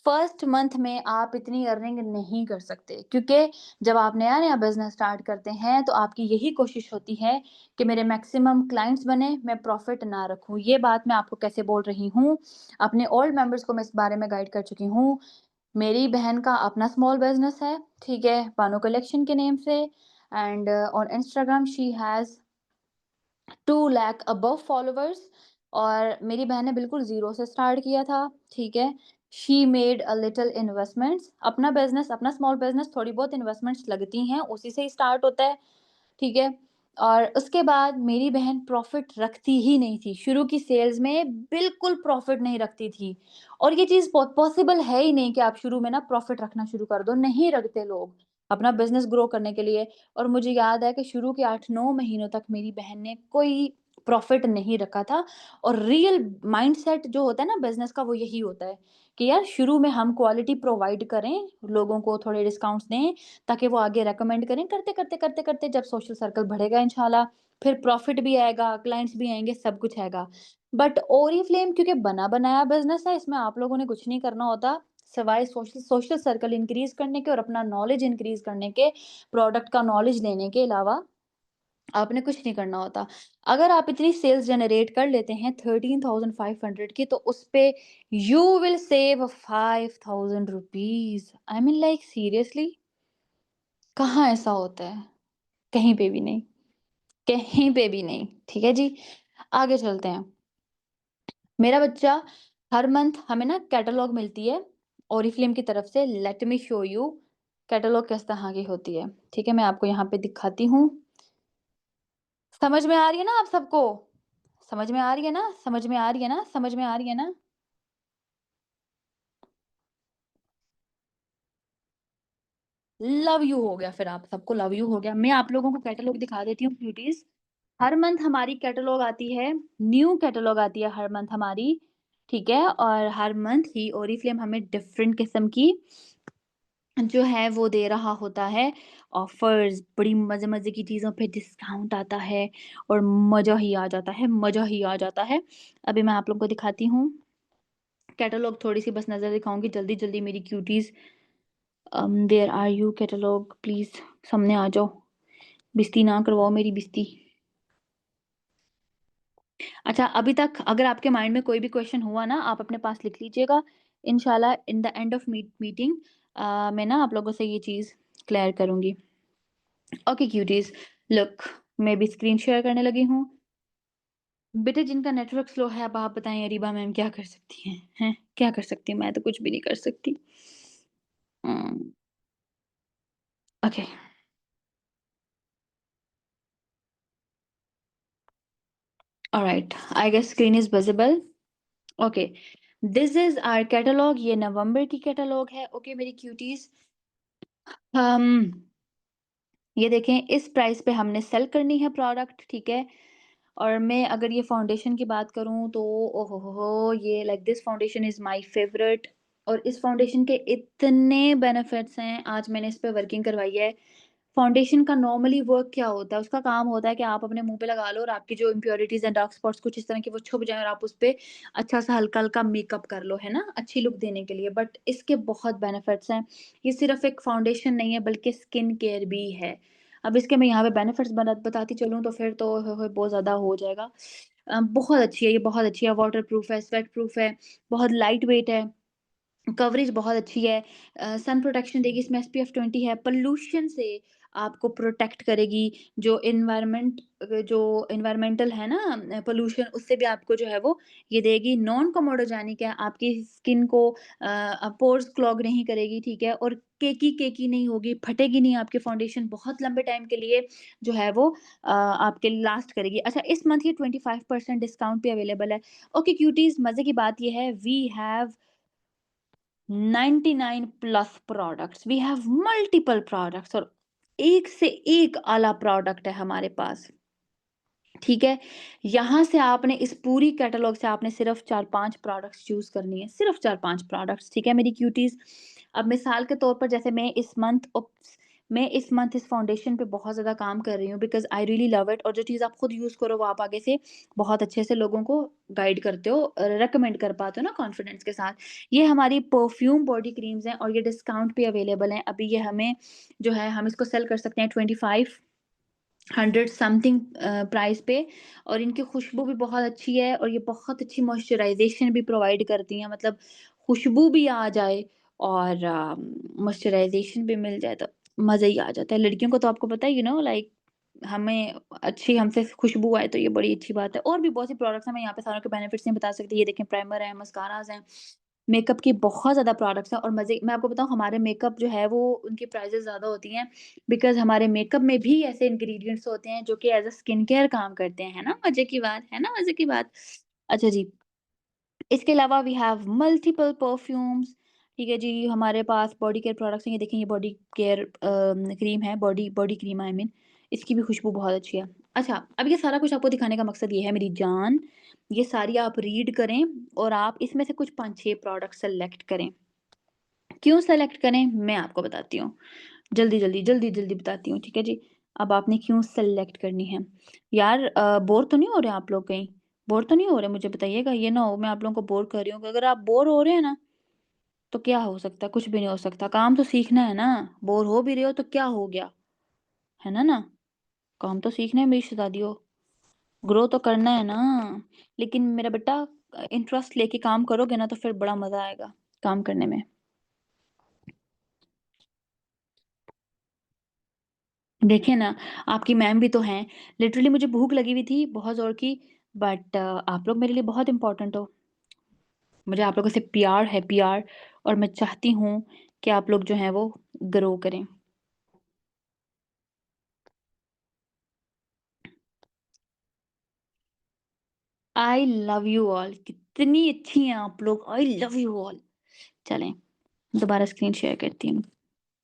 फर्स्ट मंथ में आप इतनी अर्निंग नहीं कर सकते, क्योंकि जब आप नया-नया बिज़नेस स्टार्ट करते हैं, तो आपकी यही कोशिश होती है कि मेरे मैक्सिमम क्लाइंट्स बने, मैं प्रॉफ़िट ना रखूँ। ये बात मैं आपको कैसे बोल रही हूँ, अपने ओल्ड मेंबर्स को मैं इस बारे में गाइड कर चुकी हूँ। मेरी बहन का अपना स्मॉल बिज़नेस है, ठीक है? बानो कलेक्शन के नेम से, and on Instagram she has 2 lakh above followers, और मेरी बहन ने बिल्कुल ज़ीरो से स्टार्ट किया था, ठीक है? She made a little investments, अपना बिज़नेस, अपना स्मॉल बिज़नेस, थोड़ी बहुत इन्वेस्टमेंट्स लगती हैं, उसी से ही स्टार्ट होता है, ठीक है? और उसके बाद मेरी बहन प्रॉफ़िट रखती ही नहीं थी, शुरू की सेल्स में बिल्कुल प्रॉफ़िट नहीं रखती थी, और ये चीज़ पॉसिबल है ही नहीं कि आप शुरू में ना प्रॉफ़िट रखना शुरू कर दो, नहीं रखते लोग, अपना बिज़नेस ग्रो करने के लिए। और मुझे याद है कि शुरू के 8-9 महीनों तक मेरी बहन ने कोई प्रॉफ़िट नहीं रखा था, और रियल माइंडसेट जो होता है ना बिज़नेस का, वो यही होता है कि यार शुरू में हम क्वालिटी प्रोवाइड करें, लोगों को थोड़े डिस्काउंट्स दें, ताकि वो आगे रिकमेंड करें, करते-करते जब सोशल सर्कल बढ़ेगा इंशाल्लाह, फिर प्रॉफ़िट भी आएगा, क्लाइंट्स भी आएँगे, सब कुछ आएगा। बट ओरीफ्लेम क्योंकि बना-बनाया बिज़नेस है, इसमें आप लोगों ने कुछ नहीं करना होता, सिवाय सोशल सोशल सर्कल इंक्रीज़ करने के और अपना नॉलेज इंक्रीज़ करने के, प्रोडक्ट का नॉलेज लेने के अलावा आपने कुछ नहीं करना होता। अगर आप इतनी सेल्स जनरेट कर लेते हैं 13,500 की, तो उसपे you will save 5,000 rupees. I mean like seriously, कहाँ ऐसा होता है? कहीं पे भी नहीं, कहीं पे भी नहीं, ठीक है जी? आगे चलते हैं। मेरा बच्चा, हर मंथ हमें ना कैटलॉग मिलती है ओरिफ्लेम की तरफ से। Let me show you catalogue किस तरह की होती है, ठीक है? मैं आपको यहाँ पे दिखाती हूँ। समझ में आ रही है ना आप सबको? समझ में आ रही है ना? समझ में आ रही है ना? समझ में आ रही है ना? लव यू हो गया, फिर आप सबको लव यू हो गया। मैं आप लोगों को कैटलॉग दिखा देती हूँ क्यूटीज़। हर मंथ हमारी कैटलॉग आती है, न्यू कैटलॉग आती है हर मंथ हमारी, ठीक है? और हर मंथ ही ओरिफ्लेम हमें डिफरेंट किस्म की जो है वो दे रहा होता है ऑफर्स, बड़ी मज़े-मज़े की चीज़ों पे डिस्काउंट आता है, और मज़ा ही आ जाता है, मज़ा ही आ जाता है। अभी मैं आप लोगों को दिखाती हूँ कैटलॉग, थोड़ी-सी बस नज़र दिखाऊँगी जल्दी-जल्दी मेरी cuties. Where are you catalogue, please सामने आ जाओ, बेइज़्ती ना करवाओ मेरी बेइज़्ती। अच्छा, अभी तक अगर आपके माइंड में कोई भी क्वेश्चन हुआ ना, आप अपने पास लिख लीजिएगा। इंशाल्लाह in the end of meeting मैं ना आप लोगों से ये चीज़ क्लियर करूँगी। ओके क्यूटीज़, लुक, मैं भी स्क्रीन शेयर करने लगी हूँ। बेटा जिनका नेटवर्क स्लो है, अब आप बताएँ अरीबा मैम क्या कर सकती हैं? हैं? क्या कर सकती हैं? मैं तो कुछ भी नहीं कर सकती। Um, okay, alright, I guess screen is visible. Okay, this is our catalogue, ये नवंबर की कैटलॉग है। ओके मेरी क्यूटीज़, हम ये देखें इस प्राइस पे हमने सेल करनी है प्रोडक्ट, ठीक है? और मैं अगर ये फाउंडेशन की बात करूँ तो ओ हो! ये like this foundation is my favourite, और इस फाउंडेशन के इतने बेनिफिट्स हैं, आज मैंने इस पे वर्किंग करवाई है। फाउंडेशन का नॉर्मली वर्क क्या होता है, उसका काम होता है कि आप अपने मुँह पे लगा लो और आपकी जो इम्प्योरिटीज़ एंड डार्क स्पॉट्स कुछ इस तरह के वो छुप जाएँ और आप उस पे अच्छा-सा हल्का-हल्का मेकअप कर लो, है ना? अच्छी लुक देने के लिए। बट इसके बहुत बेनिफिट्स हैं। ये सिर्फ़ एक फाउंडेशन नहीं है बल्कि स्किन केयर भी है। अब इसके मैं यहाँ पे बेनिफिट्स बताती चलूँ तो फिर तो ओए होए! बहुत ज़्यादा हो जाएगा। बहुत अच्छी है, ये बहुत अच्छी है, वाटर प्रूफ है, स्वेट प्रूफ है, बहुत लाइट वेट है। कवरेज बहुत अच्छी है। सन प्रोटेक्शन देगी, इसमें एसपीएफ 20 है, पॉल्यूशन से आपको प्रोटेक्ट करेगी। जो एनवायरमेंटल है ना, पॉल्यूशन उससे भी आपको जो है वो ये देगी। नॉन कमोडोजेनिक है, आपकी स्किन को पोर्स क्लॉग नहीं करेगी, ठीक है? और केकी-केकी नहीं होगी, फटेगी नहीं आपकी फाउंडेशन, बहुत लंबे टाइम के लिए जो है वो आपके लास्ट करेगी। अच्छा, इस मंथ ये 25% डिस्काउंट पे अवेलेबल है। ओके क्यूटीज़, मज़े की बात ये है we have 99 plus products, we have multiple products, और एक से एक आला प्रोडक्ट है हमारे पास, ठीक है? यहाँ से आपने इस पूरी कैटलॉग से आपने सिर्फ़ 4-5 प्रोडक्ट्स चूज़ करनी है, सिर्फ़ 4-5 प्रोडक्ट्स, ठीक है मेरी क्यूटीज़? अब मिसाल के तौर पर जैसे मैं इस मंथ इस फाउंडेशन पे बहुत ज़्यादा काम कर रही हूँ because I really love it, और जो चीज़ आप खुद यूज़ करो वो आप आगे से बहुत अच्छे से लोगों को गाइड करते हो, रिकमेंड कर पाते हो ना कॉन्फिडेंस के साथ। ये हमारी परफ्यूम बॉडी क्रीम्स हैं और ये डिस्काउंट पे अवेलेबल हैं। अभी ये हमें जो है हम इसको सेल कर सकते हैं 2500 समथिंग प्राइस पे, और इनकी खुशबू भी बहुत अच्छी है और ये बहुत अच्छी मॉइस्चराइज़ेशन भी प्रोवाइड करती हैं, मतलब खुशबू भी आ जाए और मॉइस्चराइज़ेशन भी मिल जाए तो मज़ा ही आ जाता है। लड़कियों को तो आपको पता है लाइक हमें अच्छी हमसे खुशबू आए तो ये बड़ी अच्छी बात है। और भी बहुत सी प्रोडक्ट्स हैं, मैं यहाँ पे सारों के बेनिफिट्स नहीं बता सकती। ये देखें प्राइमर है, मस्काराज़ हैं, मेकअप की बहुत ज़्यादा प्रोडक्ट्स हैं, और मज़े मैं आपको बताऊँ हमारे मेकअप जो है वो उनकी प्राइसेज़ ज़्यादा होती हैं बिकॉज़ हमारे मेकअप में भी ऐसे इंग्रीडिएंट्स होते हैं जो कि एज़ अ स्किन केयर काम करते हैं, है ना? मज़े की बात, है ना मज़े की बात? अच्छा जी, इसके अलावा वी हैव मल्टीपल परफ्यूम्स, ठीक है जी, हमारे पास बॉडी केयर प्रोडक्ट्स हैं। ये देखें, ये बॉडी केयर क्रीम है, body body cream I mean, इसकी भी खुशबू बहुत अच्छी है। अच्छा, अब ये सारा कुछ आपको दिखाने का मकसद ये है मेरी जान, ये सारी आप रीड करें और आप इसमें से कुछ 5-6 प्रोडक्ट सेलेक्ट करें। क्यों सेलेक्ट करें, मैं आपको बताती हूँ। जल्दी-जल्दी बताती हूँ, ठीक है जी? अब आपने क्यों सेलेक्ट करनी है। यार बोर तो नहीं हो रहे आप लोग कहीं? बोर तो नहीं हो रहे? मुझे बताइएगा, ये ना हो मैं आप लोगों को बोर कर रही हूँ। अगर आप बोर हो रहे हैं ना, तो क्या हो सकता है? कुछ भी नहीं हो सकता। काम तो सीखना है ना, बोर हो भी रहे हो तो क्या हो गया? है ना? काम तो सीखना है मेरी शहज़ादियों, ग्रो तो करना है ना। लेकिन मेरा बेटा इंटरेस्ट लेके काम करोगे ना तो फिर बड़ा मज़ा आएगा काम करने में। देखिए ना, आपकी मैम भी तो हैं। लिटरली मुझे भूख लगी हुई थी बहुत ज़ोर की, बट आप लोग मेरे लिए बहुत इम्पोर्टेंट हो। मुझे आप लोगों से प्यार है, प्यार, और मैं चाहती हूँ कि आप लोग जो हैं वो ग्रो करें। आई लव यू ऑल, कितनी अच्छी हैं आप लोग, आई लव यू ऑल। चलें, दोबारा स्क्रीन शेयर करती हूँ।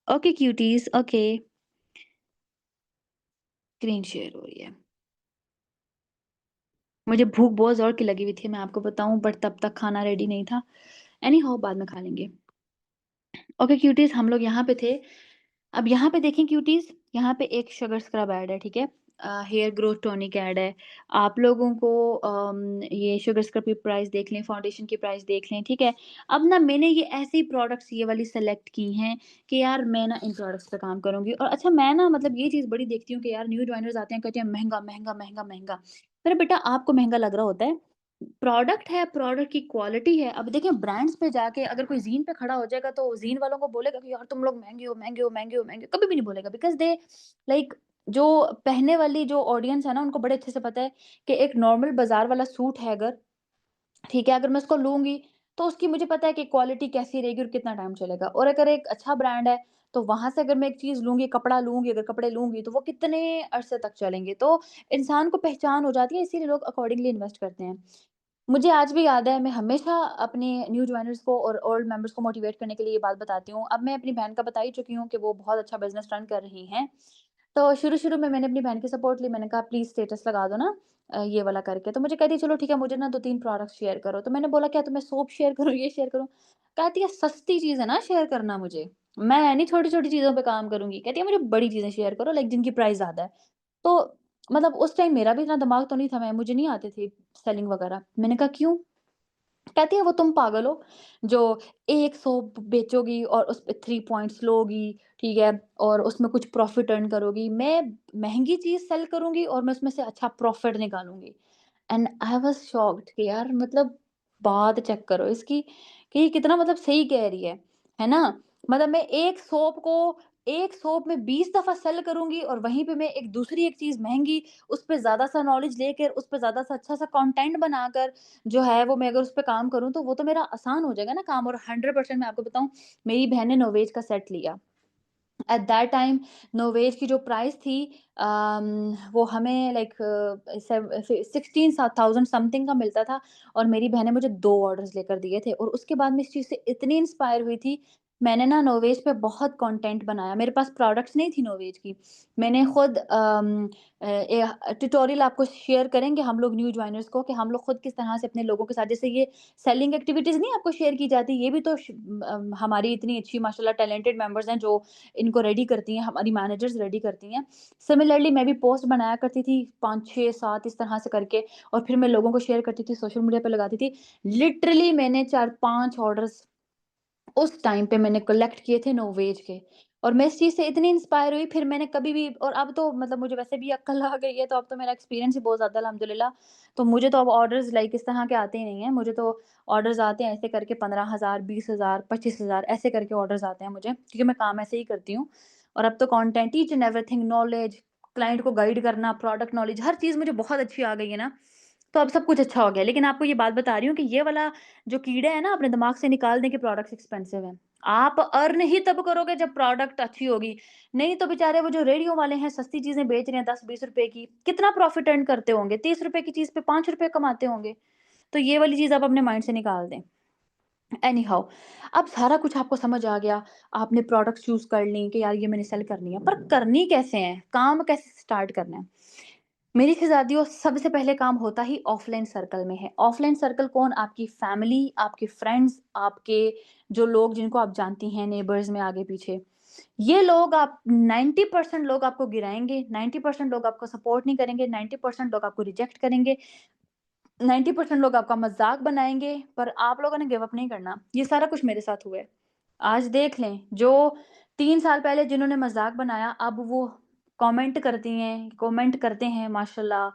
Okay cuties, okay, screen share हो रही है। मुझे भूख बहुत ज़ोर की लगी हुई थी, मैं आपको बताऊँ, बट तब तक खाना रेडी नहीं था। एनी हाउ बाद में खा लेंगे। ओके क्यूटीज़, हम लोग यहाँ पे थे। अब यहाँ पे देखें क्यूटीज़, यहाँ पे एक शुगर स्क्रब ऐड है, ठीक है? हेयर ग्रोथ टॉनिक ऐड है। आप लोगों को ये शुगर स्क्रब की प्राइस देख लें, फाउंडेशन की प्राइस देख लें, ठीक है? अब ना मैंने ये ऐसी प्रोडक्ट्स ये वाली सेलेक्ट की हैं कि यार मैं ना इन प्रोडक्ट्स पे काम करूँगी। और अच्छा, मैं ना मतलब ये चीज़ बड़ी देखती हूँ कि यार न्यू जॉइनर्स आते हैं, कहते हैं महँगा, महँगा, महँगा, महँगा। अरे बेटा, आपको महँगा लग रहा होता है, प्रोडक्ट है, प्रोडक्ट की क्वालिटी है। अब देखिए ब्रांड्स पे जाके अगर कोई ज़ीन पे खड़ा हो जाएगा तो ज़ीन वालों को बोलेगा कि यार तुम लोग महँगे हो, महँगे हो, महँगे हो, महँगे हो। कभी भी नहीं बोलेगा बिकॉज़ दे लाइक जो पहनने वाली जो ऑडियंस है ना, उनको बड़े अच्छे से पता है कि एक नॉर्मल बाज़ार वाला सूट है अगर, ठीक है, अगर मैं उसको लूँगी, तो उसकी मुझे पता है कि क्वालिटी कैसी रहेगी और कितना टाइम चलेगा। और अगर एक अच्छा ब्रांड है, तो वहाँ से अगर मैं एक चीज़ लूँगी, कपड़ा लूँगी, अगर कपड़े लूँगी, तो वो कितने अरसे तक चलेंगे। तो इंसान को पहचान हो जाती है, इसीलिए लोग अकॉर्डिंगली इन्वेस्ट करते हैं। मुझे आज भी याद है, मैं हमेशा अपने न्यू जॉइनर्स को और ओल्ड मेंबर्स को मोटिवेट करने के लिए ये बात बताती हूँ। अब मैं अपनी बहन का बता ही चुकी हूँ कि वो बहुत अच्छा बिज़नेस रन कर रही हैं। तो शुरू-शुरू में मैंने अपनी बहन की सपोर्ट ली, मैंने कहा प्लीज़ स्टेटस लगा दो ना ये वाला करके। तो मुझे कहती चलो ठीक है, मुझे ना 2-3 प्रोडक्ट्स शेयर करो। तो मैंने बोला क्या तुम्हें सोप शेयर करूँ, ये शेयर करूँ? कहती है सस्ती चीज़ है ना शेयर करना मुझे, मैं नहीं छोटी-छोटी चीज़ों पे काम करूँगी। कहती है मुझे बड़ी चीज़ें शेयर करो लाइक जिनकी प्राइस ज़्यादा है। तो मतलब उस टाइम मेरा भी इतना दिमाग तो नहीं था, मैं मुझे नहीं आती थी सेलिंग वगैरह। मैंने कहा क्यों? कहती है वो तुम पागल हो, जो एक सोप बेचोगी और उस पे 3 पॉइंट्स लोगी, ठीक है? और उसमें कुछ प्रॉफ़िट अर्न करोगी। मैं महँगी चीज़ सेल करूँगी और मैं उसमें से अच्छा प्रॉफ़िट निकालूँगी। एंड आई वाज़ शॉक्ड कि यार मतलब बात चेक करो इसकी कि ये कितना मतलब सही कह रही है ना? मतलब मैं एक सोप में 20 दफ़ा सेल करूँगी और वहीं पे मैं एक दूसरी एक चीज़ महँगी, उस पे ज़्यादा सा नॉलेज लेकर, उस पे ज़्यादा सा अच्छा सा कंटेंट बनाकर जो है वो मैं अगर उस पे काम करूँ तो वो तो मेरा आसान हो जाएगा ना काम। और 100% मैं आपको बताऊँ, मेरी बहन ने नोवेज का सेट लिया। एट दैट टाइम नोवेज की जो प्राइस थी वो हमें लाइक 16,000 समथिंग का मिलता था और मेरी बहन ने मुझे 2 ऑर्डर्स लेकर दिए थे और उसके बाद मैं इस चीज़ से इतनी इंस्पायर हुई थी, मैंने ना नोवेज पे बहुत कंटेंट बनाया। मेरे पास प्रोडक्ट्स नहीं थी नोवेज की। मैंने खुद ट्यूटोरियल आपको शेयर करेंगे हम लोग न्यू जॉइनर्स को कि हम लोग खुद किस तरह से अपने लोगों के साथ जैसे ये सेलिंग एक्टिविटीज़ नहीं आपको शेयर की जाती, ये भी तो हमारी इतनी अच्छी माशाल्लाह टैलेंटेड मेंबर्स हैं जो इनको रेडी करती हैं, हमारी मैनेजर्स रेडी करती हैं। सिमिलरली मैं भी पोस्ट बनाया करती थी 5, 6, 7 इस तरह से करके और फिर मैं लोगों को शेयर करती थी, सोशल मीडिया पे लगाती थी। लिटरली मैंने 4-5 ऑर्डर्स उस टाइम पे मैंने कलेक्ट किए थे नोवेज के और मैं इस चीज़ से इतनी इंस्पायर हुई फिर मैंने कभी भी और अब तो मतलब मुझे वैसे भी अक्ल आ गई है तो अब तो मेरा एक्सपीरियंस ही बहुत ज़्यादा अल्हम्दुलिल्लाह। तो मुझे तो अब ऑर्डर्स लाइक इस तरह के आते ही नहीं हैं। मुझे तो ऑर्डर्स आते हैं ऐसे करके 15,000 20,000 25,000 ऐसे करके ऑर्डर्स आते हैं मुझे क्योंकि मैं काम ऐसे ही करती हूँ। और अब तो content each and everything knowledge, client को गाइड करना, प्रोडक्ट नॉलेज हर चीज़ मुझे बहुत अच्छी आ गई है ना, तो अब सब कुछ अच्छा हो गया है। लेकिन आपको ये बात बता रही हूँ कि ये वाला जो कीड़ा है ना अपने दिमाग से निकाल दें कि प्रोडक्ट्स एक्सपेंसिव हैं। आप अर्न ही तब करोगे जब प्रोडक्ट अच्छी होगी। नहीं तो बेचारे वो जो रेडियो वाले हैं सस्ती चीज़ें बेच रहे हैं 10-20 रुपए की, कितना प्रॉफिट अर्न करते होंगे? 30 रुपए की चीज़ पे 5 रुपए कमाते होंगे। तो ये वाली चीज़ आप अपने माइंड से निकाल दें। एनी हाउ, अब सारा कुछ आपको समझ आ गया, आपने प्रोडक्ट्स चूज़ कर ली कि यार ये मैंने सेल करनी है, पर करनी कैसे है? काम कैसे स्टार्ट करना है? मेरी शहज़ादियों सबसे पहले काम होता ही ऑफ़लाइन सर्कल में है। ऑफ़लाइन सर्कल कौन? आपकी फ़ैमिली, आपके फ्रेंड्स, आपके जो लोग जिनको आप जानती हैं नेबर्स में आगे-पीछे। ये लोग आप 90% लोग आपको गिराएँगे, 90% लोग आपको सपोर्ट नहीं करेंगे, 90% लोग आपको रिजेक्ट करेंगे, 90% लोग आपका मज़ाक बनाएँगे, पर आप लोगों ने गिव अप नहीं करना। ये सारा कुछ मेरे साथ हुआ है। आज देख लें, जो 3 साल पहले जिन्होंने मज़ाक बनाया, अब वो कमेंट करते हैं माशाल्लाह,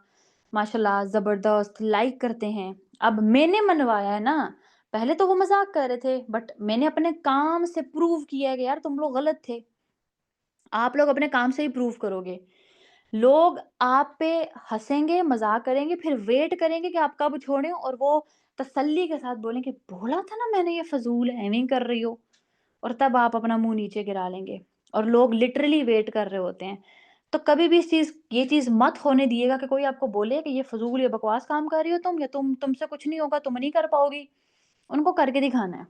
माशाल्लाह ज़बरदस्त, लाइक करते हैं। अब मैंने मनवाया है ना, पहले तो वो मज़ाक कर रहे थे, बट मैंने अपने काम से प्रूव किया है कि यार तुम लोग गलत थे। आप लोग अपने काम से ही प्रूव करोगे। लोग आप पे हँसेंगे, मज़ाक करेंगे, फिर वेट करेंगे कि आप कब छोड़ें और वो तसल्ली के साथ बोलें कि बोला था ना मैंने ये फ़ज़ूल है, ऐवें ही कर रही हो। और तब आप अपना मुँह नीचे गिरा लेंगे और लोग लिटरली वेट कर रहे होते हैं। तो कभी भी ये चीज़ मत होने दिएगा कि कोई आपको बोले कि ये फ़ज़ूल, ये बकवास काम कर रही हो तुम या तुमसे कुछ नहीं होगा, तुम नहीं कर पाओगी। उनको करके दिखाना है,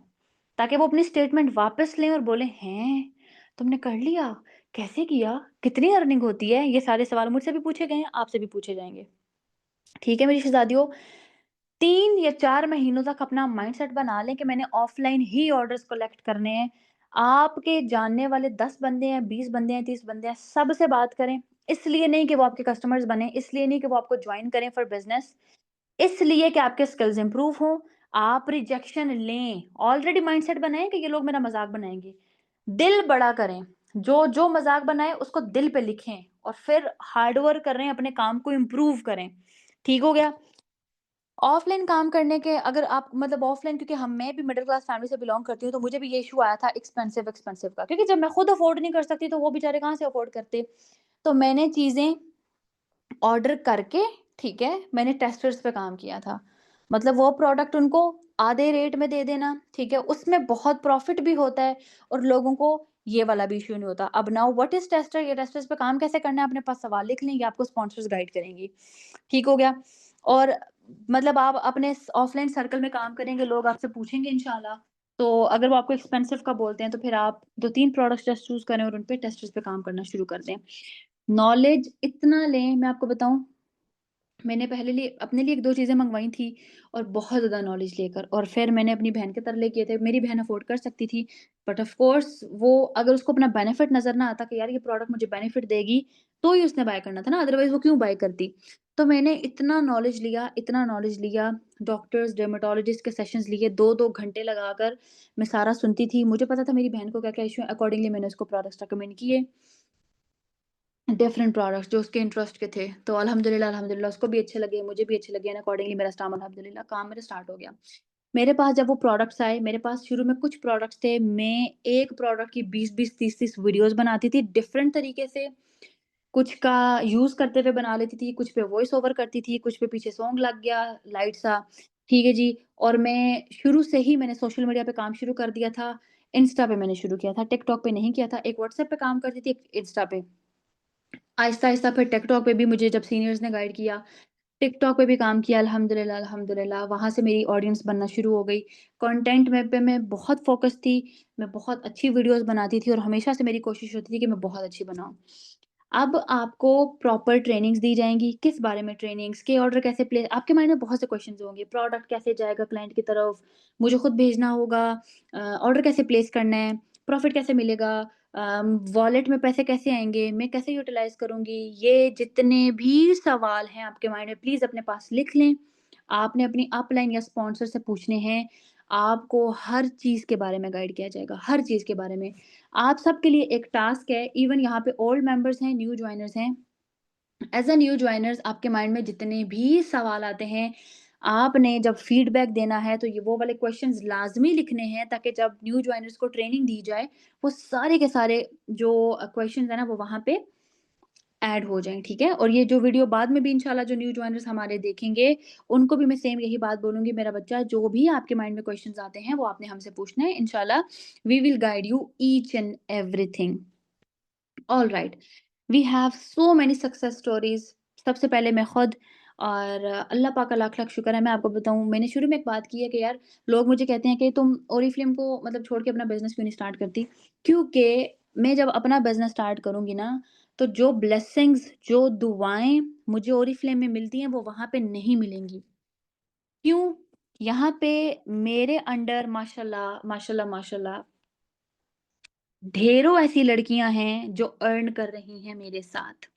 ताकि वो अपनी स्टेटमेंट वापस लें और बोलें, "हैं! तुमने कर लिया? कैसे किया? कितनी अर्निंग होती है?" ये सारे सवाल मुझसे भी पूछे गए हैं, आपसे भी पूछे जाएँगे। ठीक है मेरी शहज़ादियों, 3 या 4 महीनों तक अपना माइंडसेट बना लें कि मैंने ऑफ़लाइन ही ऑर्डर्स कलेक्ट करने हैं। आपके जानने वाले 10 बंदे हैं, 20 बंदे हैं, 30 बंदे हैं, सबसे बात करें। इसलिए नहीं कि वो आपके कस्टमर्स बनें, इसलिए नहीं कि वो आपको जॉइन करें फॉर बिज़नेस, इसलिए कि आपके स्किल्स इम्प्रूव हों, आप रिजेक्शन लें। ऑलरेडी माइंडसेट बनाएँ कि ये लोग मेरा मज़ाक बनाएँगे। दिल बड़ा करें, जो मज़ाक बनाए उसको दिल पे लिखें और फिर हार्ड वर्क करें, अपने काम को इम्प्रूव करें। ठीक हो गया? ऑफ़लाइन काम करने के अगर आप मतलब ऑफ़लाइन क्योंकि मैं भी मिडल क्लास फैमिली से बिलॉन्ग करती हूँ, तो मुझे भी ये इश्यू आया था एक्सपेंसिव का क्योंकि जब मैं खुद अफ़ोर्ड नहीं कर सकती, तो वो बेचारे कहाँ से अफ़ोर्ड करते। तो मैंने चीज़ें ऑर्डर करके, ठीक है, मैंने टेस्टर्स पे काम किया था। मतलब वो प्रोडक्ट उनको आधे रेट में दे देना, ठीक है, उसमें बहुत प्रॉफ़िट भी होता है और लोगों को ये वाला भी इश्यू नहीं होता। अब नाउ व्हाट इज़ टेस्टर? ये टेस्टर्स पे काम कैसे करना है, अपने पास सवाल लिख लें, ये आपको स्पॉन्सर्स गाइड करेंगी। ठीक हो गया? और मतलब आप अपने स ऑफ़लाइन सर्कल में काम करेंगे, लोग आपसे पूछेंगे इंशाल्लाह। तो अगर वो आपको एक्सपेंसिव का बोलते हैं, तो फिर आप 2-3 प्रोडक्ट्स जस्ट चूज़ करें और उन पे टेस्टर्स पे काम करना शुरू कर दें। नॉलेज इतना लें, मैं आपको बताऊँ, मैंने पहले लिए अपने लिए 1-2 चीज़ें मँगवाई थी और बहुत ज़्यादा नॉलेज लेकर, और फिर मैंने अपनी बहन के तरले किए थे। मेरी बहन अफ़ोर्ड कर सकती थी, बट ऑफ़ कोर्स वो अगर उसको अपना बेनिफिट नज़र ना आता कि यार ये प्रोडक्ट मुझे बेनिफिट देगी, तो ही उसने बाय करना था ना, अदरवाइज़ वो क्यों बाय करती? तो मैंने इतना नॉलेज लिया, डॉक्टर्स, डर्मेटोलॉजिस्ट के सेशंस लिए 2-2 घंटे लगाकर मैं सारा सुनती थी। मुझे पता था मेरी बहन को क्या-क्या इश्यू है, अकॉर्डिंगली मैंने उसको प्रोडक्ट्स रिकमेंड किए। डिफरेंट प्रोडक्ट्स जो उसके इंटरेस्ट के थे। तो अल्हम्दुलिल्लाह उसको भी अच्छे लगे, मुझे भी अच्छे लगे एंड अकॉर्डिंगली मेरा स्टाम अल्हम्दुलिल्लाह काम मेरा स्टार्ट हो गया। मेरे पास जब वो प्रोडक्ट्स आए, मेरे पास शुरू में कुछ प्रोडक्ट्स थे, मैं एक प्रोडक्ट की 20-20, 30-30 वीडियोज़ बनाती थी डिफरेंट तरीके से। कुछ का यूज़ करते हुए बना लेती थी, कुछ पे वॉइस ओवर करती थी, कुछ पे पीछे सॉन्ग लग गया लाइट सा, ठीक है जी। और मैं शुरू से ही मैंने सोशल मीडिया पे काम शुरू कर दिया था। इंस्टा पे मैंने शुरू किया था, टिकटॉक पे नहीं किया था। एक व्हाट्सएप पे काम करती थी, एक इंस्टा पे। आहिस्ता-आहिस्ता फिर टिकटॉक पे भी मुझे जब सीनियर्स ने गाइड किया, टिकटॉक पे भी काम किया अल्हम्दुलिल्लाह, वहाँ से मेरी ऑडियंस बनना शुरू हो गई। कंटेंट में पे मैं बहुत फ़ोकस थी, मैं बहुत अच्छी वीडियोज़ बनाती थी और हमेशा से मेरी कोशिश होती थी कि मैं बहुत अच्छी बनाऊँ। अब आपको प्रॉपर ट्रेनिंग्स दी जाएँगी, किस बारे में ट्रेनिंग्स, के ऑर्डर कैसे प्ले आपके माइंड में बहुत से क्वेश्चन्स होंगे, प्रोडक्ट कैसे जाएगा क्लाइंट की तरफ, मुझे खुद भेजना होगा, ऑर्डर कैसे प्लेस करना है, प्रॉफिट कैसे मिलेगा, वॉलेट में पैसे कैसे आएँगे, मैं कैसे यूटिलाइज़ करूँगी, ये जितने भी सवाल हैं आपके माइंड में प्लीज़ अपने पास लिख लें। आपने अपनी अपलाइन या स्पॉन्सर से पूछने हैं, आपको हर चीज़ के बारे में गाइड किया जाएगा, हर चीज़ के बारे में। आप सबके लिए एक टास्क है, इवन यहाँ पे ओल्ड मेंबर्स हैं, न्यू जॉइनर्स हैं। एज़ अ न्यू जॉइनर्स आपके माइंड में जितने भी सवाल आते हैं, आपने जब फीडबैक देना है तो ये वो वाले क्वेश्चंस लाज़मी लिखने हैं, ताकि जब न्यू जॉइनर्स को ट्रेनिंग दी जाए, वो सारे के सारे जो क्वेश्चंस हैं ना वो वहाँ पे ऐड हो जाएँ, ठीक है? और ये जो वीडियो बाद में भी इंशाल्लाह जो न्यू जॉइनर्स हमारे देखेंगे, उनको भी मैं सेम यही बात बोलूँगी, मेरा बच्चा जो भी आपके माइंड में क्वेश्चंस आते हैं, वो आपने हमसे पूछना है, इंशाल्लाह we will guide you each and everything. Alright, we have so many success stories. सबसे पहले मैं खुद, और अल्लाह पाक का लाख-लाख शुक्र है, मैं आपको बताऊँ, मैंने शुरू में एक बात की है कि यार लोग मुझे कहते हैं कि तुम ओरिफ्लेम को मतलब छोड़ के अपना बिज़नेस क्यों नहीं स्टार्ट करती? क्योंकि मैं जब अपना बिज़नेस स्टार्ट करूँगी ना, तो जो ब्लेसिंग्स, जो दुआएँ मुझे ओरिफ्लेम में मिलती हैं, वो वहाँ पे नहीं मिलेंगी। क्यों? यहाँ पे मेरे अंडर माशाल्लाह, माशाल्लाह, माशाल्लाह ढेरों ऐसी लड़कियाँ हैं जो अर्न कर रही हैं मेरे साथ।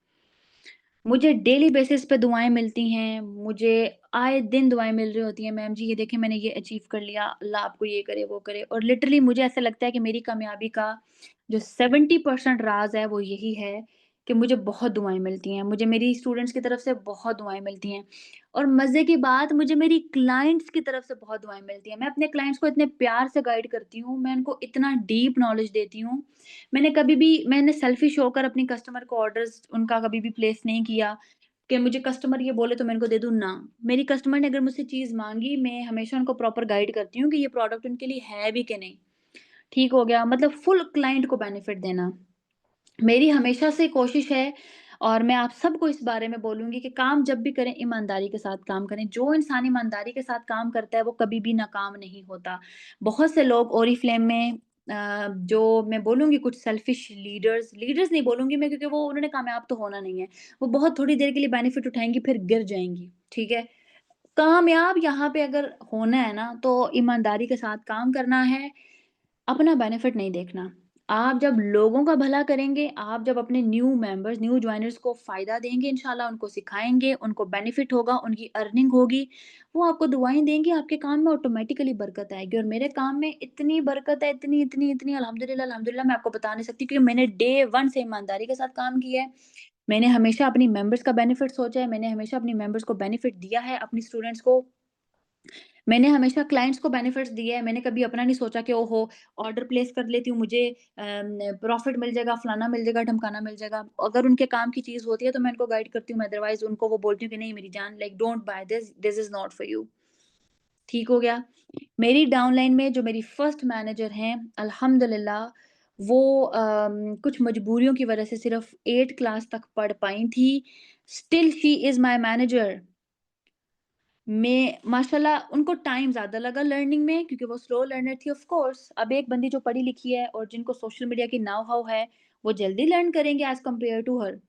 मुझे डेली बेसिस पे दुआएँ मिलती हैं, मुझे आए दिन दुआएँ मिल रही होती हैं, मैम जी ये देखें मैंने ये अचीव कर लिया, अल्लाह आपको ये करे, वो करे, और लिटरली मुझे ऐसा लगता है कि मेरी कामयाबी का जो 70% राज़ है वो यही है कि मुझे बहुत दुआएँ मिलती हैं, मुझे मेरी स्टूडेंट्स की तरफ से बहुत दुआएँ मिलती हैं, और मज़े की बात, मुझे मेरी क्लाइंट्स की तरफ से बहुत दुआएँ मिलती हैं। मैं अपने क्लाइंट्स को इतने प्यार से गाइड करती हूँ, मैं उनको इतना डीप नॉलेज देती हूँ। मैंने सेल्फिश होकर अपनी कस्टमर को ऑर्डर्स उनका कभी भी प्लेस नहीं किया कि मुझे कस्टमर ये बोले तो मैं इनको दे दूँ, ना। मेरी कस्टमर ने अगर मुझसे चीज़ माँगी, मैं हमेशा उनको प्रॉपर गाइड करती हूँ कि ये प्रोडक्ट उनके लिए है भी कि नहीं। ठीक हो गया? मतलब फुल क्लाइंट को बेनिफिट देना। मेरी हमेशा से कोशिश है, और मैं आप सबको इस बारे में बोलूँगी कि काम जब भी करें, ईमानदारी के साथ काम करें। जो इंसान ईमानदारी के साथ काम करता है, वो कभी भी नाकाम नहीं होता। बहुत से लोग ओरिफ्लेम में जो मैं बोलूँगी कुछ सेल्फिश लीडर्स लीडर्स नहीं बोलूँगी मैं, क्योंकि वो उन्होंने कामयाब तो होना नहीं है। वो बहुत थोड़ी देर के लिए बेनिफिट उठाएँगी, फिर गिर जाएँगी, ठीक है? कामयाब यहाँ पे अगर होना है ना, तो ईमानदारी के साथ काम करना है, अपना बेनिफिट नहीं देखना। आप जब लोगों का भला करेंगे, आप जब अपने न्यू जॉइनर्स को फ़ायदा देंगे इंशाल्लाह, उनको सिखाएँगे, उनको बेनिफिट होगा, उनकी अर्निंग होगी, वो आपको दुआएँ देंगे, आपके काम में ऑटोमैटिकली बरकत आएगी, और मेरे काम में इतनी बरकत है, इतनी अल्हम्दुलिल्लाह, अल्हम्दुलिल्लाह मैं आपको बता नहीं सकती, क्योंकि मैंने डे 1 से ईमानदारी के साथ काम किया है। मैंने हमेशा अपनी मेंबर्स का बेनिफिट सोचा है, मैंने हमेशा अपनी मेंबर्स को बेनिफिट दिया है, अपनी स्टूडेंट्स को। मैंने हमेशा क्लाइंट्स को बेनिफिट्स दिए हैं, मैंने कभी अपना नहीं सोचा कि ओहो! ऑर्डर प्लेस कर लेती हूँ, मुझे प्रॉफ़िट मिल जाएगा, फलाना मिल जाएगा, ढमकाना मिल जाएगा। अगर उनके काम की चीज़ होती है तो मैं उनको गाइड करती हूँ, अदरवाइज़ उनको वो बोलती हूँ कि नहीं मेरी जान, like don't by this, this is not for you. ठीक हो गया? मेरी डाउनलाइन में जो मेरी फर्स्ट मैनेजर हैं, अल्हम्दुलिल्लाह वो कुछ मजबूरियों की वज़ह से सिर्फ़ 8 क्लास तक पढ़ पाई थी। Still she is my manager. मैं माशाल्लाह उनको टाइम ज़्यादा लगा लर्निंग में क्योंकि वो स्लो लर्नर थी ऑफ़ कोर्स। अब एक बंदी जो पढ़ी लिखी है और जिनको सोशल मीडिया की नाउ हाउ है, वो जल्दी लर्न करेंगे एज़ कम्पेयर टू हर।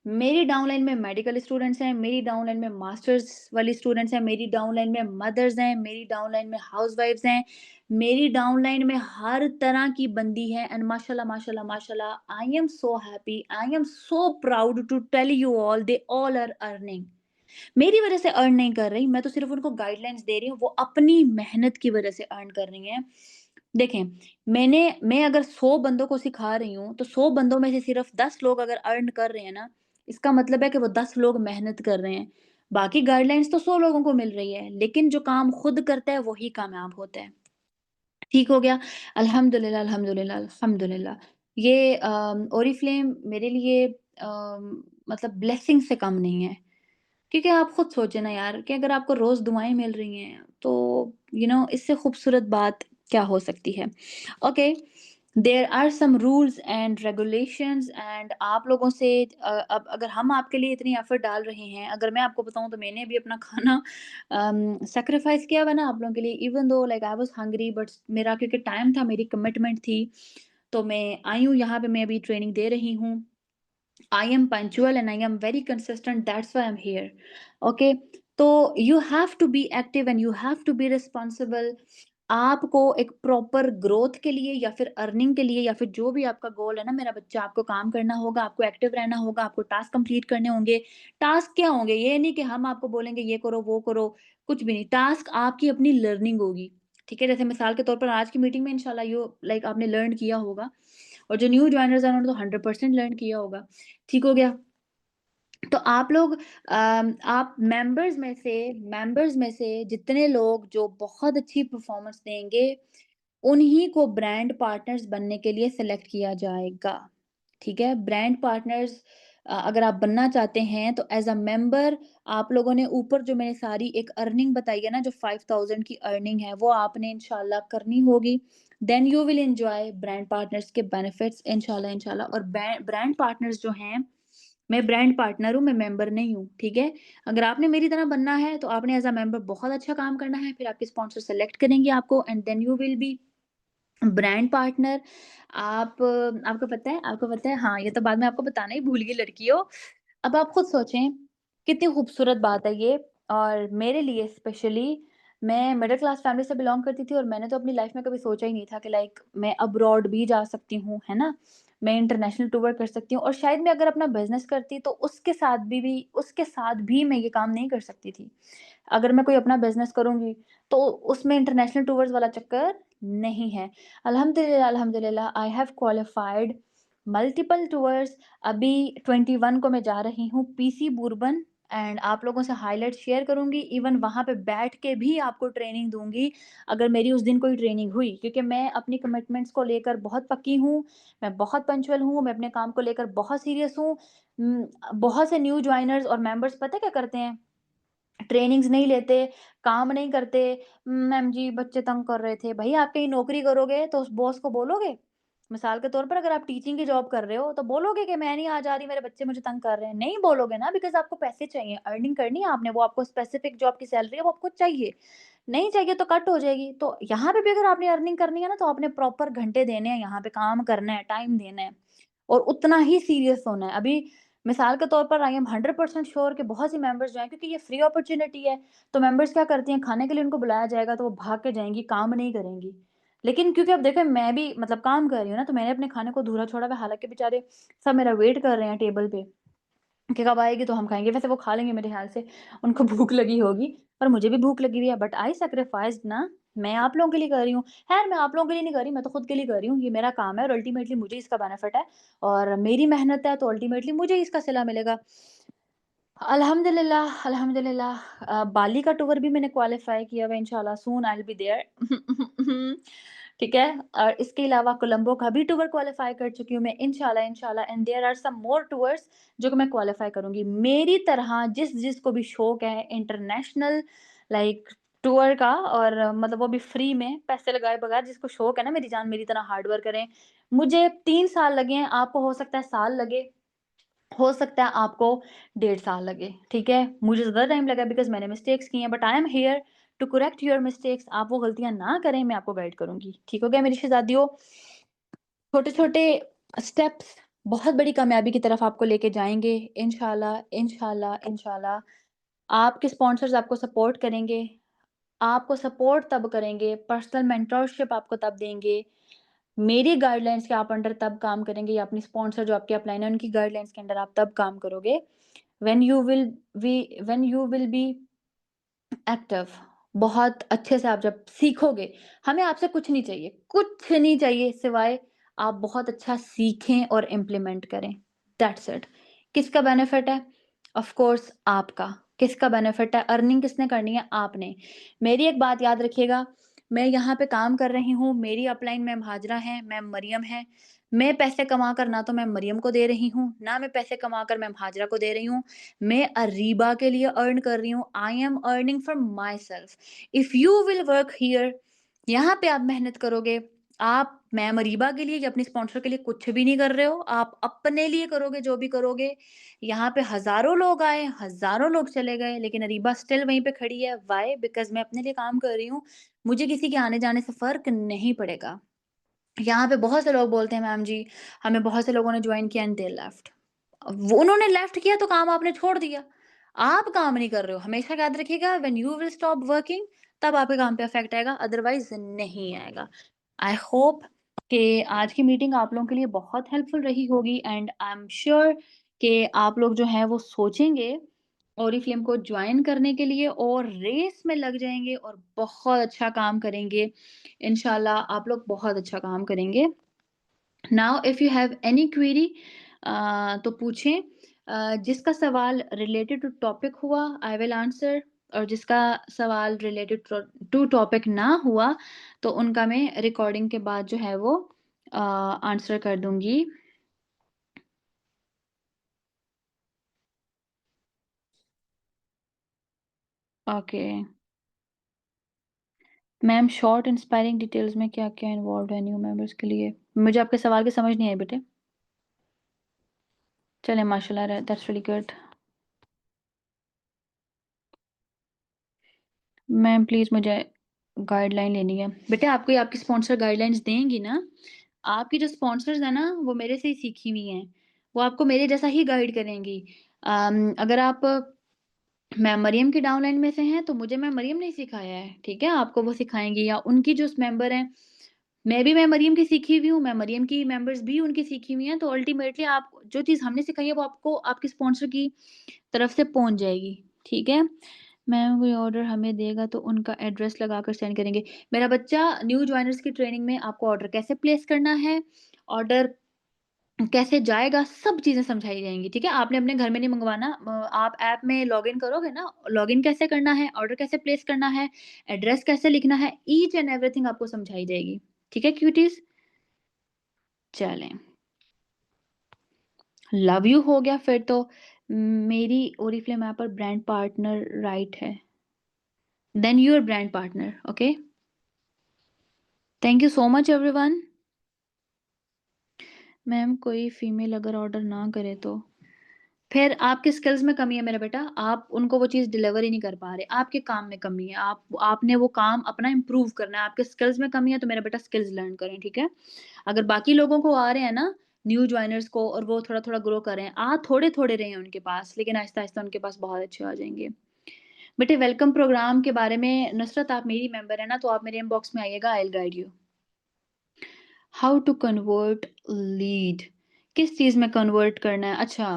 मेरी डाउनलाइन में मेडिकल स्टूडेंट्स हैं, मेरी डाउनलाइन में मास्टर्स वाली स्टूडेंट्स हैं, मेरी डाउनलाइन में मदर्स हैं, मेरी डाउनलाइन में हाउसवाइफ्स हैं, मेरी डाउनलाइन में हर तरह की बंदी है एंड माशाल्लाह, माशाल्लाह, माशाल्लाह I am so happy, I am so proud to tell you all they all are earning. मेरी वज़ह से अर्न नहीं कर रही, मैं तो सिर्फ़ उनको गाइडलाइंस दे रही हूँ, वो अपनी मेहनत की वज़ह से अर्न कर रही हैं। देखें, मैं अगर 100 बंदों को सिखा रही हूँ, तो 100 बंदों में से सिर्फ़ 10 लोग अगर अर्न कर रहे हैं ना, इसका मतलब है कि वो 10 लोग मेहनत कर रहे हैं। बाकी गाइडलाइंस तो 100 लोगों को मिल रही है, लेकिन जो काम खुद करता है, वही कामयाब होता है। ठीक हो गया? अल्हम्दुलिल्लाह, अल्हम्दुलिल्लाह, अल्हम्दुलिल्लाह। ये ओरिफ्लेम मेरे लिए मतलब ब्लेसिंग से कम नहीं है। क्योंकि आप खुद सोचे ना यार कि अगर आपको रोज़ दुआएँ मिल रही हैं, तो इससे खूबसूरत बात क्या हो सकती है? Okay, there are some rules and regulations and आप लोगों से अब अगर हम आपके लिए इतनी एफर्ट डाल रहे हैं, अगर मैं आपको बताऊँ तो मैंने भी अपना खाना सैक्रिफाइस किया हुआ ना आप लोगों के लिए, even though like I was hungry but मेरा क्योंकि टाइम था, मेरी कमिटमेंट थी, तो मैं आई हूँ यहाँ पे, मैं अभी ट्रेनिंग दे रही हूँ। I am punctual and I am very consistent. That's why I'm here. Okay. तो you have to be active and you have to be responsible. आपको एक प्रॉपर ग्रोथ के लिए या फिर अर्निंग के लिए या फिर जो भी आपका गोल है ना मेरा बच्चा, आपको काम करना होगा, आपको एक्टिव रहना होगा, आपको टास्क कंप्लीट करने होंगे। टास्क क्या होंगे? ये नहीं कि हम आपको बोलेंगे ये करो, वो करो, कुछ भी नहीं। टास्क आपकी अपनी लर्निंग होगी। ठीक है? जैसे मिसाल के तौर पर आज की मीटिंग में इंशाल्लाह लाइक आपने लर्न किया होगा और जो न्यू जॉइनर्स हैं उन्होंने तो 100% लर्न किया होगा। ठीक हो गया? तो आप लोग आप मेंबर्स में से जितने लोग जो बहुत अच्छी परफ़ॉर्मेंस देंगे, उन्हीं को ब्रांड पार्टनर्स बनने के लिए सेलेक्ट किया जाएगा। ठीक है? ब्रांड पार्टनर्स अगर आप बनना चाहते हैं तो एज़ अ मेंबर आप लोगों ने ऊपर जो मैंने सारी एक अर्निंग बताई है ना, जो 5000 की अर्निंग है, वो आपने इंशाल्लाह करनी होगी। Then you will enjoy brand partners के बेनिफिट्स इंशाल्लाह, इंशाल्लाह। और ब्रांड पार्टनर्स जो हैं, मैं ब्रांड पार्टनर हूँ, मैं मेंबर नहीं हूँ, ठीक है? अगर आपने मेरी तरह बनना है, तो आपने एज़ अ मेंबर बहुत अच्छा काम करना है, फिर आपके स्पॉन्सर सेलेक्ट करेंगे आपको and then you will be brand partner. आपको पता है हाँ, ये तो बाद में आपको बताना ही भूल गई लड़कियों। अब आप खुद सोचें, कितनी खूबसूरत बात है ये और मेरे लिए स्पेशली मैं मिडल क्लास फैमिली से बिलॉन्ग करती थी और मैंने तो अपनी लाइफ़ में कभी सोचा ही नहीं था कि लाइक मैं अब्रॉड भी जा सकती हूँ, है ना? मैं इंटरनेशनल टूर कर सकती हूँ और शायद मैं अगर अपना बिज़नेस करती तो उसके साथ भी मैं ये काम नहीं कर सकती थी। अगर मैं कोई अपना बिज़नेस करूँगी, तो उसमें इंटरनेशनल टूर्स वाला चक्कर नहीं है। अल्हम्दुलिल्लाह, अल्हम्दुलिल्लाह I have qualified multiple tours. अभी 21 को मैं जा रही हूँ पीसी बूरबन एंड आप लोगों से हाइलाइट शेयर करूँगी। इवन वहाँ पे बैठ के भी आपको ट्रेनिंग दूँगी, अगर मेरी उस दिन कोई ट्रेनिंग हुई। क्योंकि मैं अपनी कमिटमेंट्स को लेकर बहुत पक्की हूँ, मैं बहुत पंक्चुअल हूँ, मैं अपने काम को लेकर बहुत सीरियस हूँ। बहुत से न्यू जॉइनर्स और मेंबर्स पता है क्या करते हैं? ट्रेनिंग्स नहीं लेते, काम नहीं करते, मैम जी बच्चे तंग कर रहे थे। भई आप कहीं नौकरी करोगे तो उस बॉस को बोलोगे? मिसाल के तौर पर अगर आप टीचिंग की जॉब कर रहे हो तो बोलोगे कि मैं नहीं आ जा रही, मेरे बच्चे मुझे तंग कर रहे हैं? नहीं बोलोगे ना, बिकॉज़ आपको पैसे चाहिए, अर्निंग करनी है आपने, वो आपको स्पेसिफिक जॉब की सैलरी है वो आपको चाहिए। नहीं चाहिए तो कट हो जाएगी। तो यहाँ पे भी अगर आपने अर्निंग करनी है ना, तो आपने प्रॉपर घंटे देने हैं, यहाँ पे काम करना है, टाइम देना है। और उतना ही सीरियस होना है। अभी मिसाल के तौर पर आई एम 100% श्योर कि बहुत सी मेंबर्स जो हैं, क्योंकि ये फ्री अपॉर्च्युनिटी है, तो मेंबर्स क्या करती हैं, खाने के लिए उनको बुलाया जाएगा तो वो भाग के जाएँगी, काम नहीं करेंगी। लेकिन क्योंकि अब देखिए मैं भी मतलब काम कर रही हूँ ना, तो मैंने अपने खाने को अधूरा छोड़ा हुआ है, हालाँकि बेचारे सब मेरा वेट कर रहे हैं टेबल पे। कि कब आएगी तो हम खाएँगे। वैसे वो खा लेंगे मेरे ख़्याल से, उनको भूख लगी होगी और मुझे भी भूख लगी हुई है, बट आई सैक्रिफाइस्ड ना, मैं आप लोगों के लिए कर रही हूँ। ख़ैर मैं आप लोगों के लिए नहीं कर रही, मैं तो खुद के लिए कर रही हूँ। ये मेरा काम है और अल्टीमेटली मुझे इसका बेनिफिट है और मेरी मेहनत है तो अल्टीमेटली मुझे इसका सिला मिलेगा। अल्हम्दुलिल्लाह, अल्हम्दुलिल्लाह बाली का टूर भी मैंने क्वालीफ़ाई किया हुआ है इंशाल्लाह सून आई विल बी देयर ठीक है? और इसके अलावा कोलंबो का भी टूर क्वालीफ़ाई कर चुकी हूँ मैं इंशाल्लाह, इंशाल्लाह and there are some more tours जो कि मैं क्वालीफ़ाई करूँगी। मेरी तरह जिसको भी शौक है इंटरनेशनल लाइक टूर का और मतलब वो भी फ्री में पैसे लगाए बगैर जिसको शौक है ना मेरी जान मेरी तरह हार्ड वर्क करें। मुझे 3 साल लगे हैं, आपको हो सकता है साल लगे। हो सकता है आपको 1.5 साल लगे, ठीक है? मुझे ज़्यादा टाइम लगा बिकॉज़ मैंने मिस्टेक्स की हैं but I am here to correct your mistakes आप वो गलतियाँ ना करें, मैं आपको गाइड करूँगी। ठीक हो गया मेरी शहज़ादियों? छोटे-छोटे स्टेप्स बहुत बड़ी कामयाबी की तरफ आपको लेके जाएँगे इंशाल्लाह, इंशाल्लाह, इंशाल्लाह। आपके स्पॉन्सर्स आपको सपोर्ट करेंगे, आपको सपोर्ट तब करेंगे, पर्सनल मेंटरशिप आपको तब देंगे, मेरी गाइडलाइंस के आप अंडर तब काम करेंगे या अपनी स्पॉन्सर जो आपके अपलाइन है उनकी गाइडलाइंस के अंडर आप तब काम करोगे when you will we when you will be active बहुत अच्छे से आप जब सीखोगे, हमें आपसे कुछ नहीं चाहिए सिवाय आप बहुत अच्छा सीखें और इम्प्लीमेंट करें, दैट्स इट। किसका बेनिफिट है? ऑफ कोर्स आपका। किसका बेनिफिट है? अर्निंग किसने करनी है? आपने। मेरी एक बात याद रखिएगा, मैं यहाँ पे काम कर रही हूँ, मेरी अपलाइन मैम हाजिरा हैं, मैम मरियम हैं। मैं पैसे कमाकर ना तो मैम मरियम को दे रही हूँ, ना मैं पैसे कमाकर मैम हाजिरा को दे रही हूँ। मैं अरीबा के लिए अर्न कर रही हूँ। I am earning for my self. If you will work here, यहाँ पे आप मेहनत करोगे। आप मैम अरीबा के लिए या अपनी स्पॉन्सर के लिए कुछ भी नहीं कर रहे हो, आप अपने लिए करोगे जो भी करोगे। यहाँ पे हजारों लोग आए, हजारों लोग चले गए, लेकिन अरीबा स्टिल वहीं पे खड़ी है। वाई? बिकॉज मैं अपने लिए काम कर रही हूँ, मुझे किसी के आने जाने से फर्क नहीं पड़ेगा। यहाँ पे बहुत से लोग बोलते हैं मैम जी, हमें बहुत से लोगों ने ज्वाइन किया एंड दे लेफ्ट। वो उन्होंने लेफ्ट किया तो काम आपने छोड़ दिया। आप काम नहीं कर रहे हो। हमेशा याद रखिएगा when you will stop working तब आपके काम पे इफ़ेक्ट आएगा, अदरवाइज़ नहीं आएगा। आई होप कि आज की मीटिंग आप लोगों के लिए बहुत हेल्पफुल रही होगी एंड आई एम श्योर कि आप लोग जो हैं वो सोचेंगे ओरीफ्लेम को जॉइन करने के लिए और रेस में लग जाएँगे और बहुत अच्छा काम करेंगे। इंशाल्लाह आप लोग बहुत अच्छा काम करेंगे। Now if you have any query तो पूछें। जिसका सवाल रिलेटेड टू टॉपिक हुआ आई विल आंसर और जिसका सवाल रिलेटेड टू टॉपिक ना हुआ तो उनका मैं रिकॉर्डिंग के बाद जो है वो आंसर कर दूंगी। Okay ma'am short inspiring details में क्या क्या इन्वॉल्व है न्यू मेंबर्स के लिए? मुझे आपके सवाल की समझ नहीं आई बेटे। चले माशाल्लाह that's really good. Ma'am please मुझे गाइडलाइन लेनी है। बेटे आपको ये आपकी स्पॉन्सर गाइडलाइंस देंगी ना, आपकी जो स्पॉन्सर्स हैं ना, वो मेरे से ही सीखी हुई हैं। वो आपको मेरे जैसा ही गाइड करेंगी। अगर आप मैम मरियम की डाउनलाइन में से हैं, तो मुझे मैम मरियम ने ही सिखाया है, ठीक है? आपको वो सिखाएँगी या उनकी जो मेंबर हैं, मैं भी मैम मरियम की सीखी हुई हूँ, मैम मरियम की मेंबर्स भी उनकी सीखी हुई हैं, तो अल्टीमेटली आप जो चीज़ हमने सिखाई है, वो आपको आपके स्पॉन्सर की तरफ से पहुँच जाएगी, ठीक है? मैम कोई ऑर्डर हमें देगा तो उनका एड्रेस लगाकर सेंड करेंगे। मेरा बच्चा न्यू जॉइनर्स की ट्रेनिंग में आपको ऑर्डर कैसे प्लेस करना है, ऑर्डर कैसे जाएगा, सब चीज़ें समझाई जाएँगी, ठीक है? आपने अपने घर में नहीं मँगवाना आप ऐप में लॉगिन करोगे ना, लॉगिन कैसे करना है, ऑर्डर कैसे प्लेस करना है, एड्रेस कैसे लिखना है, ईच एंड एवरीथिंग आपको समझाई जाएगी। ठीक है क्यूटीज़? चलें, लव यू हो गया फिर तो मेरी ओरिफ्लेम ऐप पर ब्रांड पार्टनर राइट है। Then your brand partner, okay? Thank you so much everyone. Ma'am कोई फीमेल अगर ऑर्डर ना करे तो? फिर आपकी स्किल्स में कमी है मेरा बेटा, आप उनको वो चीज़ डिलीवर ही नहीं कर पा रहे, आपके काम में कमी है, आपने वो काम अपना इम्प्रूव करना है, आपके स्किल्स में कमी है तो मेरा बेटा स्किल्स लर्न करें, ठीक है? अगर बाकी लोगों को आ रहे हैं ना, न्यू जॉइनर्स को और वो थोड़ा-थोड़ा ग्रो कर रहे हैं, थोड़े-थोड़े रहे हैं उनके पास, लेकिन आहिस्ता-आहिस्ता उनके पास बहुत अच्छे आ जाएँगे। बेटे वेलकम प्रोग्राम के बारे में नुसरत आप मेरी मेंबर हैं ना, तो आप मेरे इनबॉक्स में आइएगा, I will guide you. How to convert lead किस चीज़ में कन्वर्ट करना है? अच्छा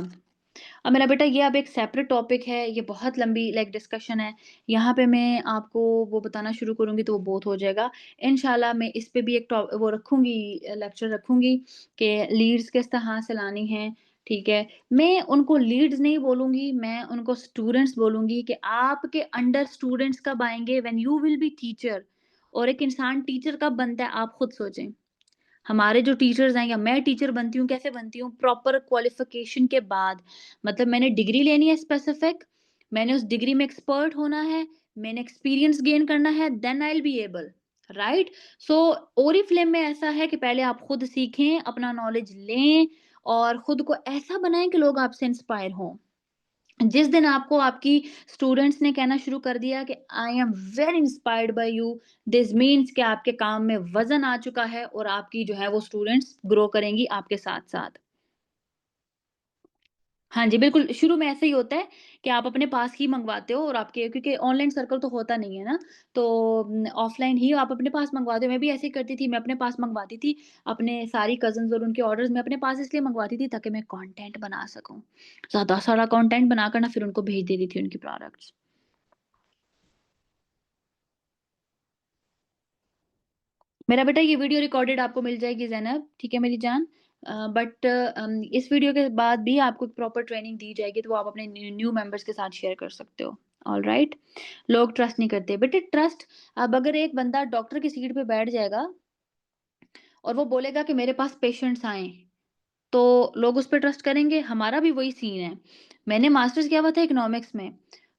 मेरा बेटा ये अब एक सेपरेट टॉपिक है, ये बहुत लंबी लाइक डिस्कशन है। यहाँ पे मैं आपको वो बताना शुरू करूँगी तो वो बहुत हो जाएगा। इंशाल्लाह मैं इस पे भी एक वो रखूँगी लेक्चर रखूँगी कि लीड्स किस तरह से लानी है, ठीक है? मैं उनको लीड्स नहीं बोलूँगी, मैं उनको स्टूडेंट्स बोलूँगी कि आपके अंडर स्टूडेंट्स कब आएँगे when you will B teacher. और एक इंसान टीचर कब बनता है, आप खुद सोचें। हमारे जो टीचर्स हैं या मैं टीचर बनती हूँ, कैसे बनती हूँ? प्रॉपर क्वालिफ़िकेशन के बाद। मतलब मैंने डिग्री लेनी है स्पेसिफ़िक, मैंने उस डिग्री में एक्सपर्ट होना है, मैंने एक्सपीरियंस गेन करना है, then I will be able, right? So Oriflame में ऐसा है कि पहले आप खुद सीखें, अपना नॉलेज लें और खुद को ऐसा बनाएँ कि लोग आपसे इंस्पायर हों। जिस दिन आपको आपकी स्टूडेंट्स ने कहना शुरू कर दिया कि I am very inspired by you, this means कि आपके काम में वजन आ चुका है और आपकी जो है वो स्टूडेंट्स ग्रो करेंगी आपके साथ साथ। हाँ जी, बिल्कुल, शुरू में ऐसे ही होता है कि आप अपने पास ही मंगवाते हो और आपके क्योंकि ऑनलाइन सर्कल तो होता नहीं है ना, तो ऑफ़लाइन ही आप अपने पास मंगवाते हो। मैं भी ऐसे ही करती थी, मैं अपने पास मंगवाती थी, अपने सारी कज़िन्स और उनके ऑर्डर्स मैं अपने पास इसलिए मंगवाती थी ताकि मैं कंटेंट बना सकूँ। ज़्यादा सारा कंटेंट बनाकर ना फिर उनको भेज देती थी उनकी प्रोडक्ट्स। मेरा बेटा ये वीडियो रिकॉर्डेड आपको मिल जाएगी ज़ैनब, ठीक है मेरी जान? बट इस वीडियो के बाद भी आपको प्रॉपर ट्रेनिंग दी जाएगी, तो वो आप अपने न्यू न्यू मेंबर्स के साथ शेयर कर सकते हो। ऑलराइट? लोग ट्रस्ट नहीं करते। बेटे ट्रस्ट, अब अगर एक बंदा डॉक्टर की सीट पे बैठ जाएगा और वो बोलेगा कि मेरे पास पेशेंट्स आएँ, तो लोग उस पे ट्रस्ट करेंगे। हमारा भी वही सीन है। मैंने मास्टर्स किया हुआ था इकोनॉमिक्स में।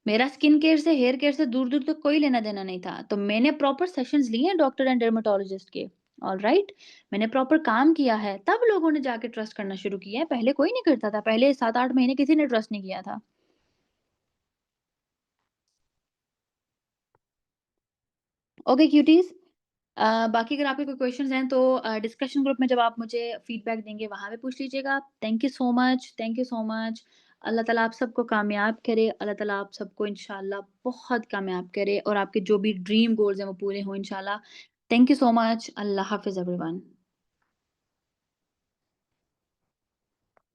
मेरा स्किन केयर से, हेयर केयर से दूर-दूर तक कोई लेना-देना नहीं था। तो मैंने प्रॉपर सेशंस लिए हैं डॉक्टर एंड डर्मेटोलॉजिस्ट के। ऑलराइट? मैंने प्रॉपर काम किया है, तब लोगों ने जाके ट्रस्ट करना शुरू किया है। पहले कोई नहीं करता था। पहले 7-8 महीने किसी ने ट्रस्ट नहीं किया था। ओके क्यूटीज़, बाकी अगर आपके कोई क्वेश्चंस हैं तो डिस्कशन ग्रुप में जब आप मुझे फीडबैक देंगे वहाँ पे पूछ लीजिएगा। Thank you so much, thank you so much. Allah ताला आप सबको कामयाब करे, अल्लाह ताला आप सबको इंशाल्लाह बहुत कामयाब करे और आपके जो भी ड्रीम गोल्स हैं वो पूरे हों इंशाल्लाह। Thank you so much. Allah हाफ़िज़ एवरीवन।